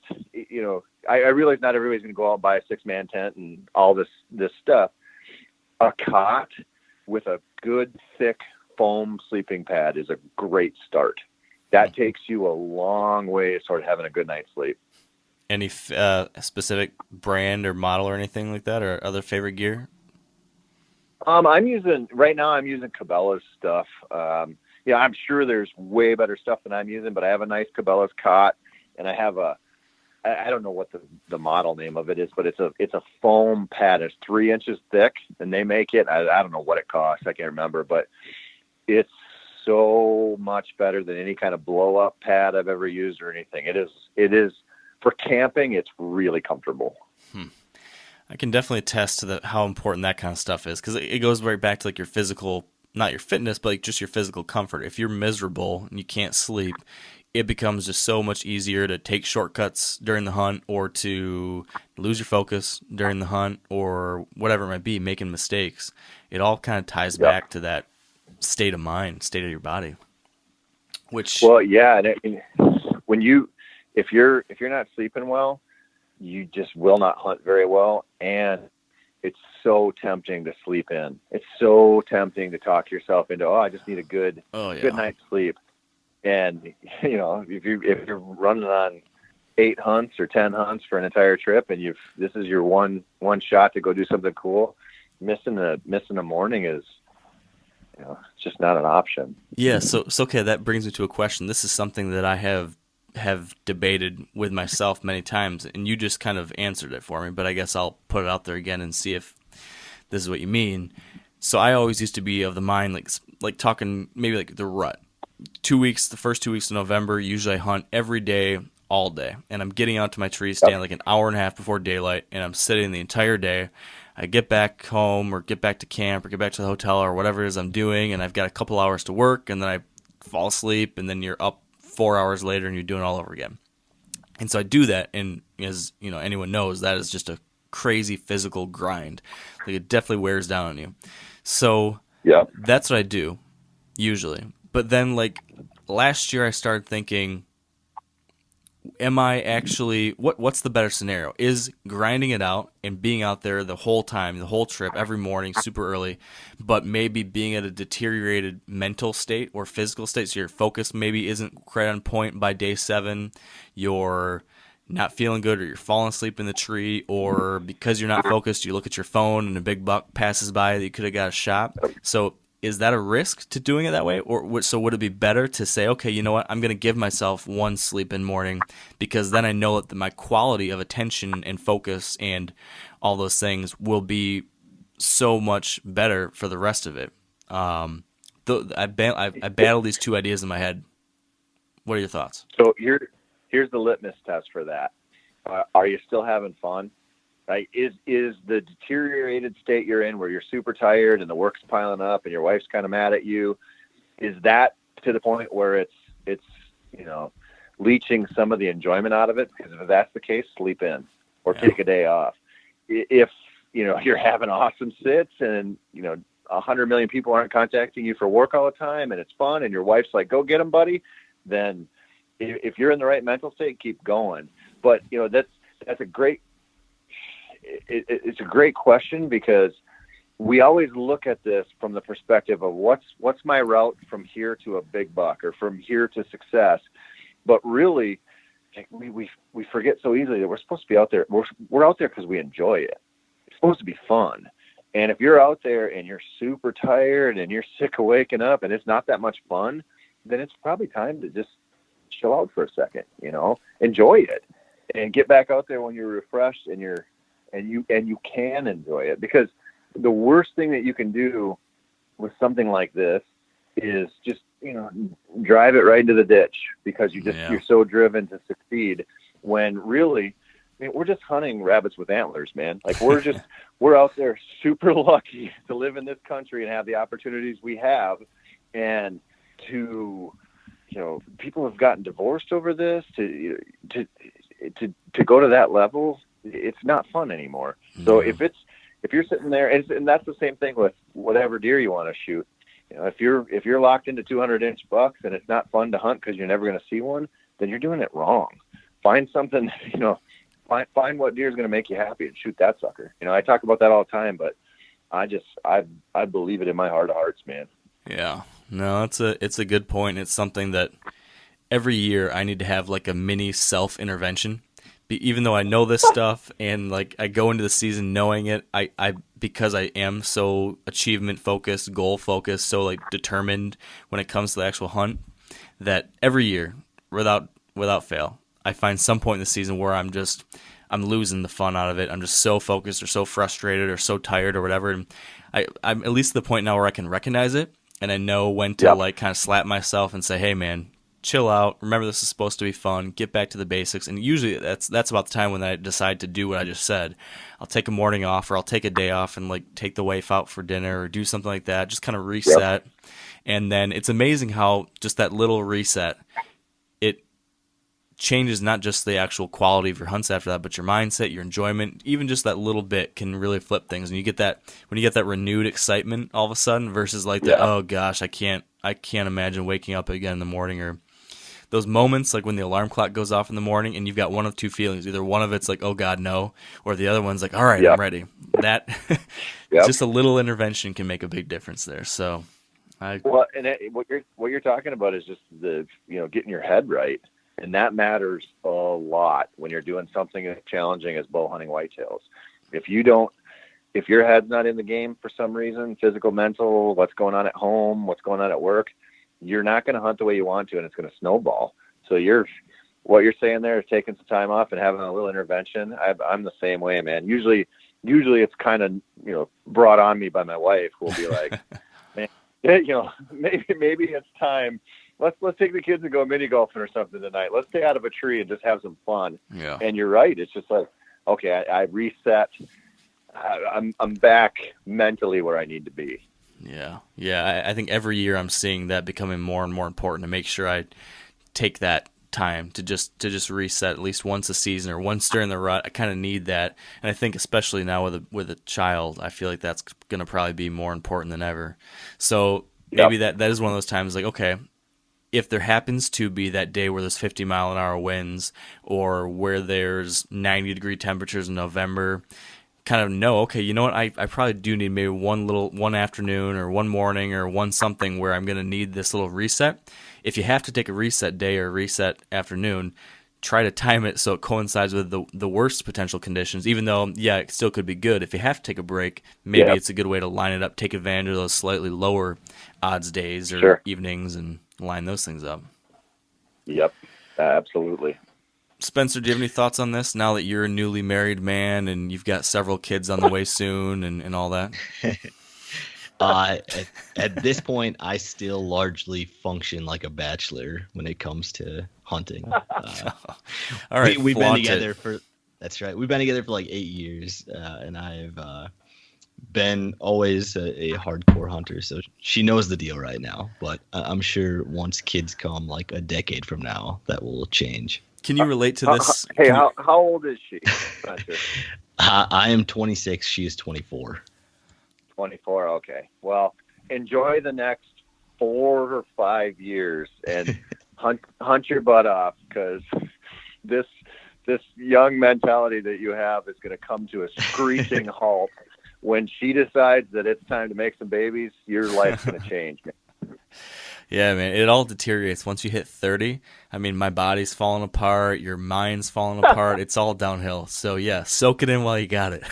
I realize not everybody's going to go out and buy a 6-man tent and all this stuff. A cot with a good thick foam sleeping pad is a great start. That takes you a long way toward having a good night's sleep. Any specific brand or model or anything like that, or other favorite gear? I'm using Cabela's stuff. I'm sure there's way better stuff than I'm using, but I have a nice Cabela's cot, and I have I don't know what the model name of it is, but it's a foam pad. It's 3 inches thick, and they make it. I don't know what it costs. I can't remember, but it's so much better than any kind of blow up pad I've ever used or anything. It is for camping. It's really comfortable. I can definitely attest to how important that kind of stuff is, because it goes right back to like your physical, not your fitness, but like just your physical comfort. If you're miserable and you can't sleep, it becomes just so much easier to take shortcuts during the hunt or to lose your focus during the hunt or whatever it might be, making mistakes. It all kind of ties back to that state of mind, state of your body. Well, yeah, and if you're not sleeping well, you just will not hunt very well, and it's so tempting to sleep in. It's so tempting to talk yourself into, I just need a good night's sleep. And if you're running on 8 hunts or 10 hunts for an entire trip, and this is your one shot to go do something cool, missing a morning is, it's just not an option. Yeah. So okay, that brings me to a question. This is something that I have debated with myself many times, and you just kind of answered it for me, but I guess I'll put it out there again and see if this is what you mean. So I always used to be of the mind, like talking maybe like the rut. The first 2 weeks of November, usually I hunt every day, all day, and I'm getting out to my tree stand like an hour and a half before daylight, and I'm sitting the entire day. I get back home or get back to camp or get back to the hotel or whatever it is I'm doing, and I've got a couple hours to work, and then I fall asleep, and then you're up 4 hours later and you're doing it all over again. And so I do that, and as anyone knows, that is just a crazy physical grind. Like, it definitely wears down on you. So that's what I do usually. But then like last year I started thinking, am I actually, what's the better scenario? Is grinding it out and being out there the whole time, the whole trip, every morning, super early, but maybe being at a deteriorated mental state or physical state, so your focus maybe isn't quite on point by day 7, you're not feeling good, or you're falling asleep in the tree, or because you're not focused, you look at your phone and a big buck passes by that you could have got a shot. So is that a risk to doing it that way? Or so would it be better to say, okay, you know what, I'm going to give myself one sleep in morning, because then I know that my quality of attention and focus and all those things will be so much better for the rest of it. I battle these two ideas in my head. What are your thoughts? So here's the litmus test for that. Are you still having fun? Right? Is the deteriorated state you're in, where you're super tired and the work's piling up and your wife's kind of mad at you, is that to the point where it's leaching some of the enjoyment out of it? Because if that's the case, sleep in or take a day off. If you're having awesome sits and 100 million people aren't contacting you for work all the time and it's fun and your wife's like, go get them, buddy, then if you're in the right mental state, keep going. But that's a great. It's a great question, because we always look at this from the perspective of what's my route from here to a big buck or from here to success. But really, we forget so easily that we're supposed to be out there. We're out there because we enjoy it. It's supposed to be fun. And if you're out there and you're super tired and you're sick of waking up and it's not that much fun, then it's probably time to just chill out for a second, enjoy it and get back out there when you're refreshed and you can enjoy it. Because the worst thing that you can do with something like this is just, drive it right into the ditch because you're so driven to succeed, when really, we're just hunting rabbits with antlers, man. Like we're out there super lucky to live in this country and have the opportunities we have. And people have gotten divorced over this to go to that level. It's not fun anymore. So if you're sitting there, and that's the same thing with whatever deer you want to shoot. If you're locked into 200-inch bucks and it's not fun to hunt because you're never going to see one, then you're doing it wrong. Find something, find what deer is going to make you happy and shoot that sucker. I talk about that all the time, but I believe it in my heart of hearts, man. Yeah, no, it's a good point. It's something that every year I need to have like a mini self-intervention. Even though I know this stuff and like I go into the season knowing it, I because I am so achievement focused, goal focused, so like determined when it comes to the actual hunt, that every year, without fail, I find some point in the season where I'm losing the fun out of it. I'm just so focused or so frustrated or so tired or whatever. And I'm at least at the point now where I can recognize it and I know when to like kind of slap myself and say, hey man, chill out. Remember, this is supposed to be fun. Get back to the basics. And usually that's about the time when I decide to do what I just said. I'll take a morning off, or I'll take a day off and like take the wife out for dinner or do something like that. Just kind of reset. And then it's amazing how just that little reset, it changes not just the actual quality of your hunts after that, but your mindset, your enjoyment. Even just that little bit can really flip things. And you get that when you get that renewed excitement all of a sudden versus like oh gosh, I can't imagine waking up again in the morning, or those moments like when the alarm clock goes off in the morning and you've got one of two feelings. Either one of it's like, oh God, no, or the other one's like, all right, I'm ready. That just a little intervention can make a big difference there. So what you're talking about is just the, getting your head right. And that matters a lot when you're doing something as challenging as bow hunting whitetails. If your head's not in the game for some reason, physical, mental, what's going on at home, what's going on at work, you're not going to hunt the way you want to, and it's going to snowball. So what you're saying there is taking some time off and having a little intervention. I'm the same way, man. Usually it's kind of, brought on me by my wife, who will be like, man, maybe it's time. Let's take the kids and go mini golfing or something tonight. Let's stay out of a tree and just have some fun. Yeah. And you're right. It's just like, okay, I reset. I'm back mentally where I need to be. Yeah. I think every year I'm seeing that becoming more and more important, to make sure I take that time to just reset at least once a season or once during the rut. I kind of need that, and I think especially now with a child, I feel like that's going to probably be more important than ever. So maybe that is one of those times like, okay, if there happens to be that day where there's 50-mile-an-hour winds or where there's 90-degree temperatures in November, kind of know, okay, you know what, I probably do need maybe one afternoon or one morning or one something where I'm going to need this little reset. If you have to take a reset day or a reset afternoon, try to time it so it coincides with the worst potential conditions, even though, it still could be good. If you have to take a break, maybe it's a good way to line it up, take advantage of those slightly lower odds days or evenings and line those things up. Yep, absolutely. Spencer, do you have any thoughts on this now that you're a newly married man and you've got several kids on the way soon and all that? At this point, I still largely function like a bachelor when it comes to hunting. All right, we've been together that's right. We've been together for like 8 years, and I've been always a hardcore hunter, so she knows the deal right now. But I'm sure once kids come, like a decade from now, that will change. Can you relate to this? Hey, how old is she, Spencer? I am 26. She is 24. 24. Okay. Well, enjoy the next 4 or 5 years and hunt your butt off, because this young mentality that you have is going to come to a screeching halt when she decides that it's time to make some babies, your life's going to change. Yeah, man, it all deteriorates once you hit 30. I mean, my body's falling apart, your mind's falling apart. It's all downhill. So, yeah, soak it in while you got it.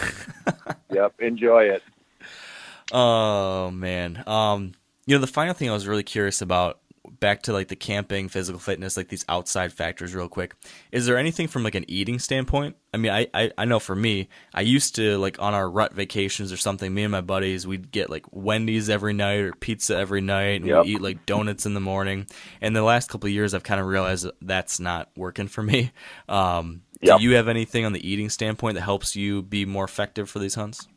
Yep, enjoy it. Oh, man. The final thing I was really curious about, back to like the camping, physical fitness, like these outside factors real quick. Is there anything from like an eating standpoint? I mean, I know for me, I used to, like on our rut vacations or something, me and my buddies, we'd get like Wendy's every night or pizza every night, and Yep. we'd eat like donuts in the morning. And the last couple of years, I've kind of realized that's not working for me. Do Yep. you have anything on the eating standpoint that helps you be more effective for these hunts?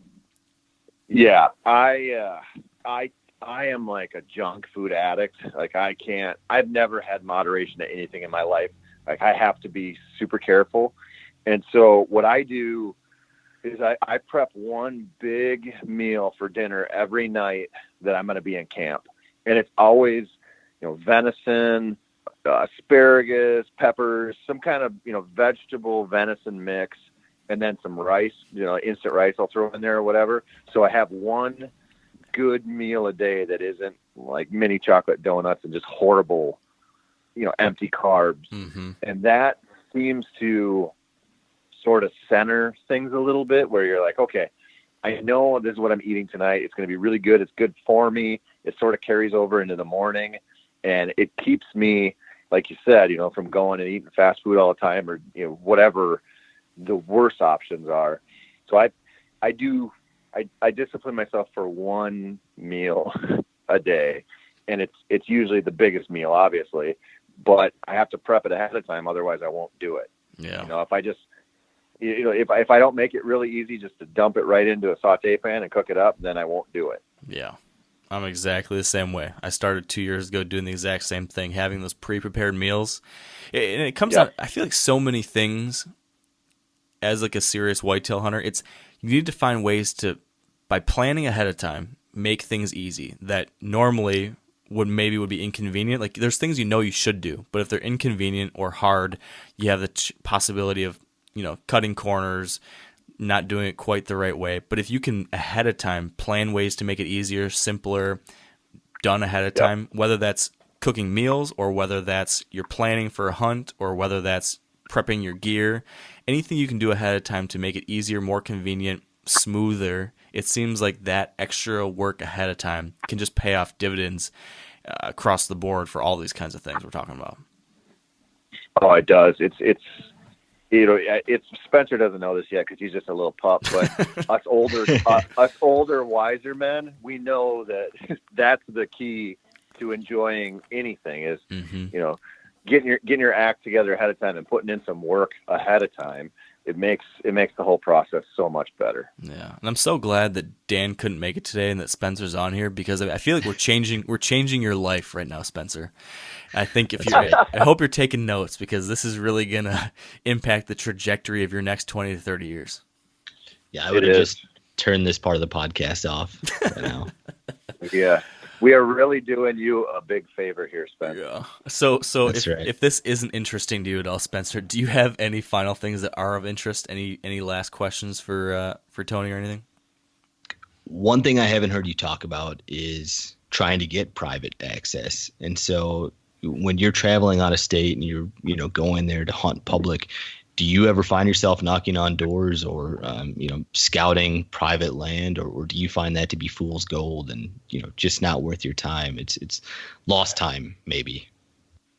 Yeah, I am like a junk food addict. Like I've never had moderation to anything in my life. Like I have to be super careful. And so what I do is I prep one big meal for dinner every night that I'm going to be in camp. And it's always, venison, asparagus, peppers, some kind of, vegetable venison mix, and then some rice, instant rice I'll throw in there or whatever. So I have one good meal a day that isn't like mini chocolate donuts and just horrible, empty carbs. Mm-hmm. And that seems to sort of center things a little bit, where you're like, okay, I know this is what I'm eating tonight. It's going to be really good. It's good for me. It sort of carries over into the morning, and it keeps me, like you said, from going and eating fast food all the time, or, whatever the worst options are. So I discipline myself for one meal a day, and it's usually the biggest meal, obviously, but I have to prep it ahead of time. Otherwise I won't do it. Yeah. If I just, if I don't make it really easy just to dump it right into a saute pan and cook it up, then I won't do it. Yeah. I'm exactly the same way. I started 2 years ago doing the exact same thing, having those pre-prepared meals. And it comes out, I feel like so many things as like a serious whitetail hunter, you need to find ways to, by planning ahead of time, make things easy that normally would be inconvenient. Like there's things you should do, but if they're inconvenient or hard, you have the possibility of, cutting corners, not doing it quite the right way. But if you can ahead of time plan ways to make it easier, simpler, done ahead of time, whether that's cooking meals or whether that's you're planning for a hunt or whether that's prepping your gear, anything you can do ahead of time to make it easier, more convenient, smoother, it seems like that extra work ahead of time can just pay off dividends across the board for all these kinds of things we're talking about. Oh, it does. It's Spencer doesn't know this yet because he's just a little pup, but us older, wiser men, we know that that's the key to enjoying anything is, getting your act together ahead of time and putting in some work ahead of time. It makes the whole process so much better. Yeah, and I'm so glad that Dan couldn't make it today and that Spencer's on here, because I feel like we're changing your life right now, Spencer. I think I hope you're taking notes, because this is really gonna impact the trajectory of your next 20 to 30 years. Yeah, I would have just turned this part of the podcast off right now. Yeah. We are really doing you a big favor here, Spencer. Yeah. So right. If this isn't interesting to you at all, Spencer, do you have any final things that are of interest? Any last questions for Tony or anything? One thing I haven't heard you talk about is trying to get private access. And so when you're traveling out of state and you're going there to hunt public, do you ever find yourself knocking on doors or scouting private land, or do you find that to be fool's gold and just not worth your time? It's lost time maybe.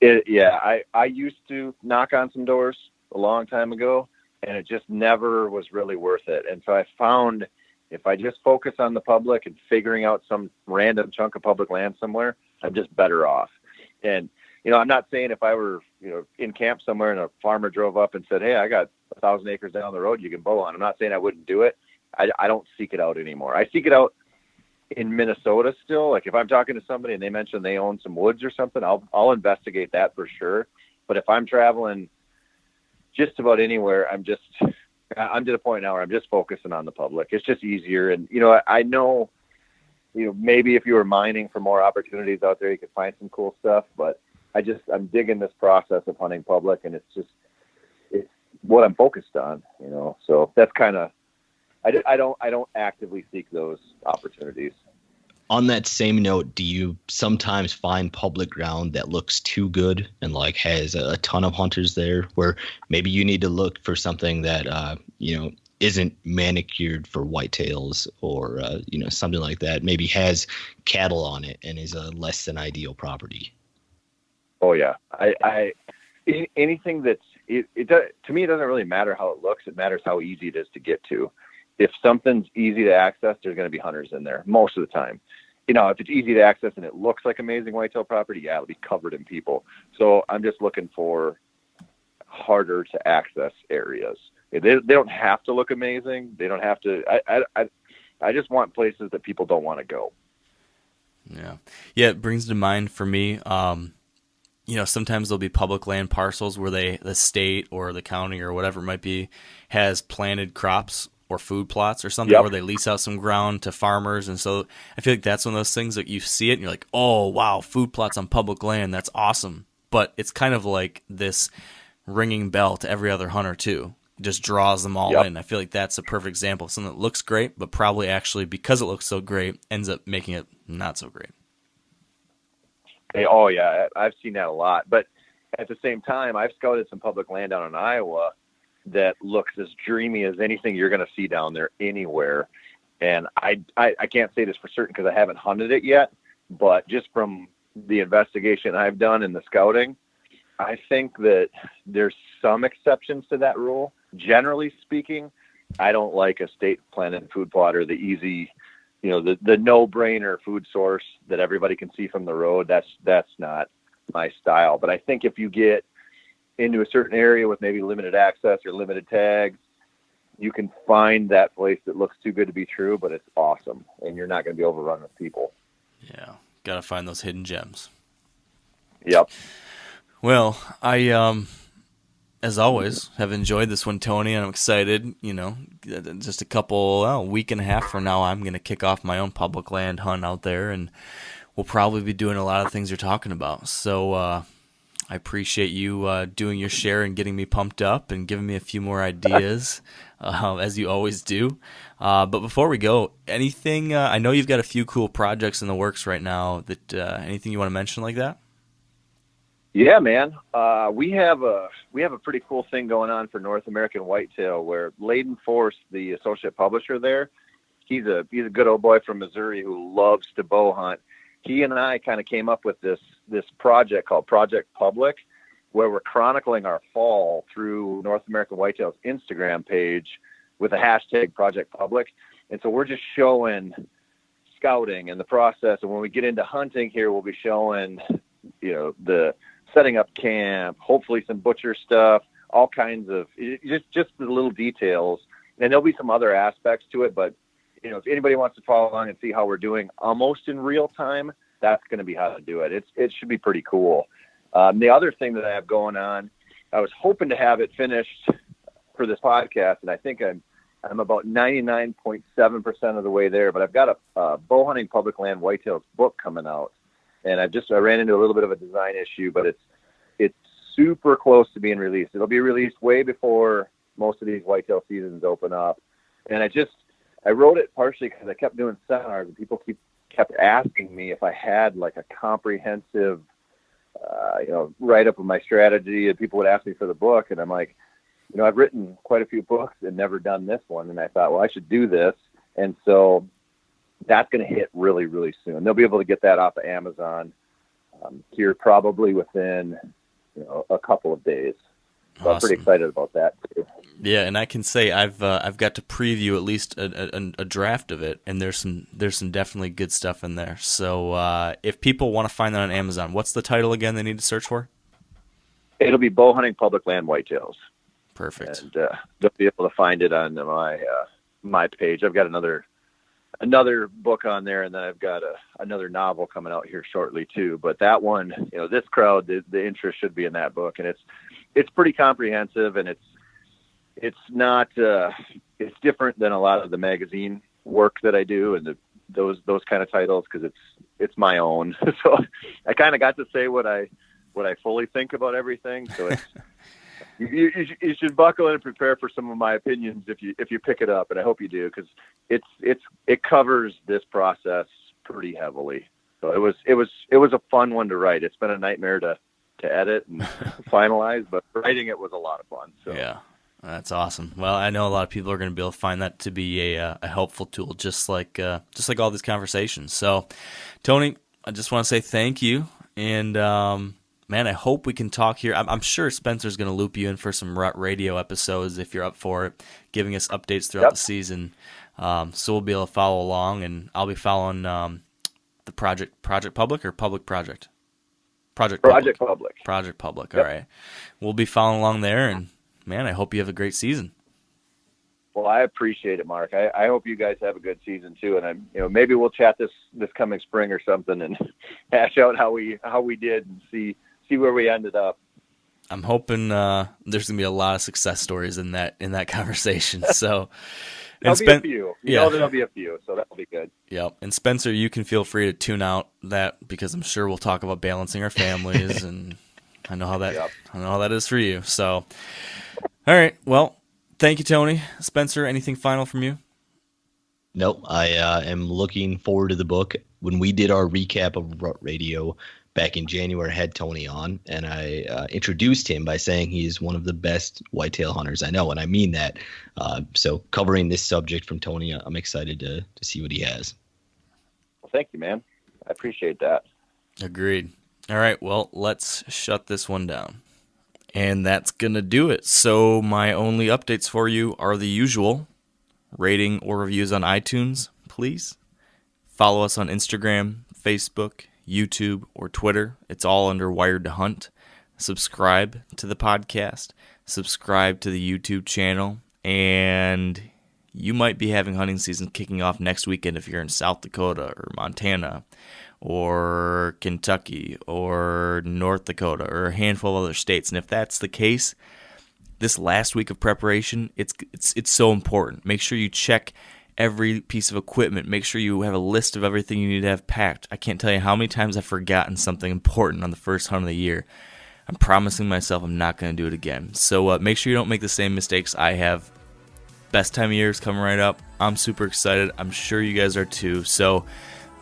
I used to knock on some doors a long time ago, and it just never was really worth it. And so I found if I just focus on the public and figuring out some random chunk of public land somewhere, I'm just better off. And I'm not saying if I were, in camp somewhere and a farmer drove up and said, hey, I got 1,000 acres down the road you can bow on. I'm not saying I wouldn't do it. I don't seek it out anymore. I seek it out in Minnesota still. Like if I'm talking to somebody and they mention they own some woods or something, I'll investigate that for sure. But if I'm traveling just about anywhere, I'm to the point now where I'm just focusing on the public. It's just easier. And, I know, maybe if you were mining for more opportunities out there, you could find some cool stuff, but I'm digging this process of hunting public, and it's what I'm focused on, so that's kind of I don't actively seek those opportunities. On that same note, do you sometimes find public ground that looks too good and like has a ton of hunters there, where maybe you need to look for something that isn't manicured for whitetails, or something like that, maybe has cattle on it and is a less than ideal property? Oh yeah, anything that's to me, it doesn't really matter how it looks. It matters how easy it is to get to. If something's easy to access, there's going to be hunters in there most of the time. If it's easy to access and it looks like amazing whitetail property, yeah, it'll be covered in people. So I'm just looking for harder to access areas. They don't have to look amazing. They don't have to. I just want places that people don't want to go. Yeah. It brings to mind for me, sometimes there'll be public land parcels where the state or the county or whatever it might be has planted crops or food plots or something. Yep. Where they lease out some ground to farmers. And so I feel like that's one of those things that you see it and you're like, oh, wow, food plots on public land. That's awesome. But it's kind of like this ringing bell to every other hunter too. It just draws them all in. I feel like that's a perfect example of something that looks great, but probably actually, because it looks so great, ends up making it not so great. Oh yeah, I've seen that a lot. But at the same time, I've scouted some public land down in Iowa that looks as dreamy as anything you're going to see down there anywhere. And I can't say this for certain because I haven't hunted it yet, but just from the investigation I've done in the scouting, I think that there's some exceptions to that rule. Generally speaking, I don't like a state planted food plot or the easy, the no-brainer food source that everybody can see from the road. That's not my style. But I think if you get into a certain area with maybe limited access or limited tags, you can find that place that looks too good to be true, but it's awesome, and you're not going to be overrun with people. Yeah, got to find those hidden gems. Yep. Well, I, as always, have enjoyed this one, Tony, and I'm excited. Just a week and a half from now, I'm going to kick off my own public land hunt out there, and we'll probably be doing a lot of things you're talking about. So I appreciate you doing your share and getting me pumped up and giving me a few more ideas, as you always do. But before we go, anything? I know you've got a few cool projects in the works right now. That anything you want to mention like that? Yeah, man. We have a pretty cool thing going on for North American Whitetail, where Layden Force, the associate publisher there, he's a good old boy from Missouri who loves to bow hunt. He and I kind of came up with this project called Project Public, where we're chronicling our fall through North American Whitetail's Instagram page with a hashtag Project Public. And so we're just showing scouting and the process. And when we get into hunting here, we'll be showing, the setting up camp, hopefully some butcher stuff, all kinds of just the little details. And there'll be some other aspects to it, but if anybody wants to follow along and see how we're doing almost in real time, that's going to be how to do it. It should be pretty cool. The other thing that I have going on, I was hoping to have it finished for this podcast, and I think I'm about 99.7% of the way there, but I've got a bow hunting public land whitetails book coming out. And I ran into a little bit of a design issue, but it's super close to being released. It'll be released way before most of these whitetail seasons open up. And I wrote it partially because I kept doing seminars and people kept asking me if I had like a comprehensive, write-up of my strategy, and people would ask me for the book. And I'm like, I've written quite a few books and never done this one. And I thought, well, I should do this. And so that's going to hit really, really soon. They'll be able to get that off of Amazon here probably within, a couple of days. So awesome. I'm pretty excited about that too. Yeah, and I can say I've got to preview at least a draft of it, and there's some definitely good stuff in there. So if people want to find that on Amazon, what's the title again they need to search for? It'll be Bow Hunting Public Land Whitetails. Perfect. And they'll be able to find it on my page. I've got another book on there, and then I've got another novel coming out here shortly too. But that one, this crowd, the interest should be in that book, and it's pretty comprehensive, and it's not it's different than a lot of the magazine work that I do and those kind of titles, because it's my own. So I kind of got to say what I fully think about everything. So You should buckle in and prepare for some of my opinions if you pick it up, and I hope you do, because it covers this process pretty heavily. So it was a fun one to write. It's been a nightmare to edit and finalize, but writing it was a lot of fun. So. Yeah, that's awesome. Well, I know a lot of people are going to be able to find that to be a helpful tool, just like all these conversations. So, Tony, I just want to say thank you, and man, I hope we can talk here. I'm sure Spencer's going to loop you in for some Rut Radio episodes if you're up for it, giving us updates throughout the season. So we'll be able to follow along, and I'll be following the Project Public or Public Project? Project Public. Project Public. Yep. All right. We'll be following along there, and man, I hope you have a great season. Well, I appreciate it, Mark. I hope you guys have a good season too, and maybe we'll chat this coming spring or something and hash out how we did and see where we ended up. I'm hoping there's gonna be a lot of success stories in that conversation. So, there'll be a few. There'll be a few, so that'll be good. Yep. And Spencer, you can feel free to tune out that, because I'm sure we'll talk about balancing our families, and I know how that is for you. So, all right. Well, thank you, Tony. Spencer, anything final from you? Nope. I am looking forward to the book. When we did our recap of Rut Radio back in January, I had Tony on, and I introduced him by saying he's one of the best whitetail hunters I know, and I mean that. So covering this subject from Tony, I'm excited to see what he has. Well, thank you, man. I appreciate that. Agreed. All right, well, let's shut this one down. And that's going to do it. So my only updates for you are the usual. Rating or reviews on iTunes, please. Follow us on Instagram, Facebook, YouTube, or Twitter. It's all under Wired to Hunt. Subscribe to the podcast. Subscribe to the YouTube channel. And you might be having hunting season kicking off next weekend if you're in South Dakota or Montana or Kentucky or North Dakota or a handful of other states. And if that's the case, this last week of preparation, it's so important. Make sure you check every piece of equipment. Make sure you have a list of everything you need to have packed. I can't tell you how many times I've forgotten something important on the first hunt of the year. I'm promising myself I'm not going to do it again. So make sure you don't make the same mistakes I have. Best time of year is coming right up. I'm super excited. I'm sure you guys are too. So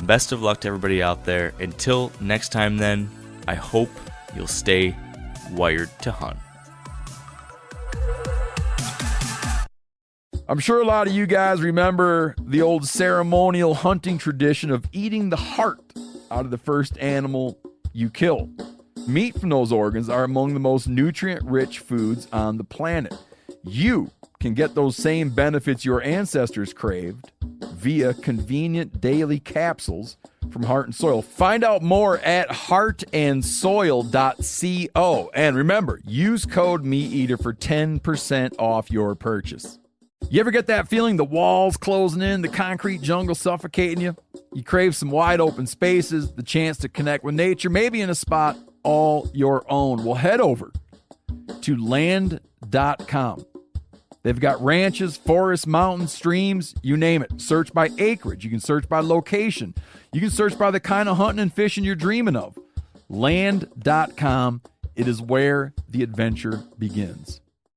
best of luck to everybody out there. Until next time then, I hope you'll stay wired to hunt. I'm sure a lot of you guys remember the old ceremonial hunting tradition of eating the heart out of the first animal you kill. Meat from those organs are among the most nutrient-rich foods on the planet. You can get those same benefits your ancestors craved via convenient daily capsules from Heart and Soil. Find out more at heartandsoil.co. And remember, use code MeatEater for 10% off your purchase. You ever get that feeling the walls closing in, the concrete jungle suffocating you? You crave some wide open spaces, the chance to connect with nature, maybe in a spot all your own. Well, head over to land.com. They've got ranches, forests, mountains, streams, you name it. Search by acreage. You can search by location. You can search by the kind of hunting and fishing you're dreaming of. Land.com. It is where the adventure begins.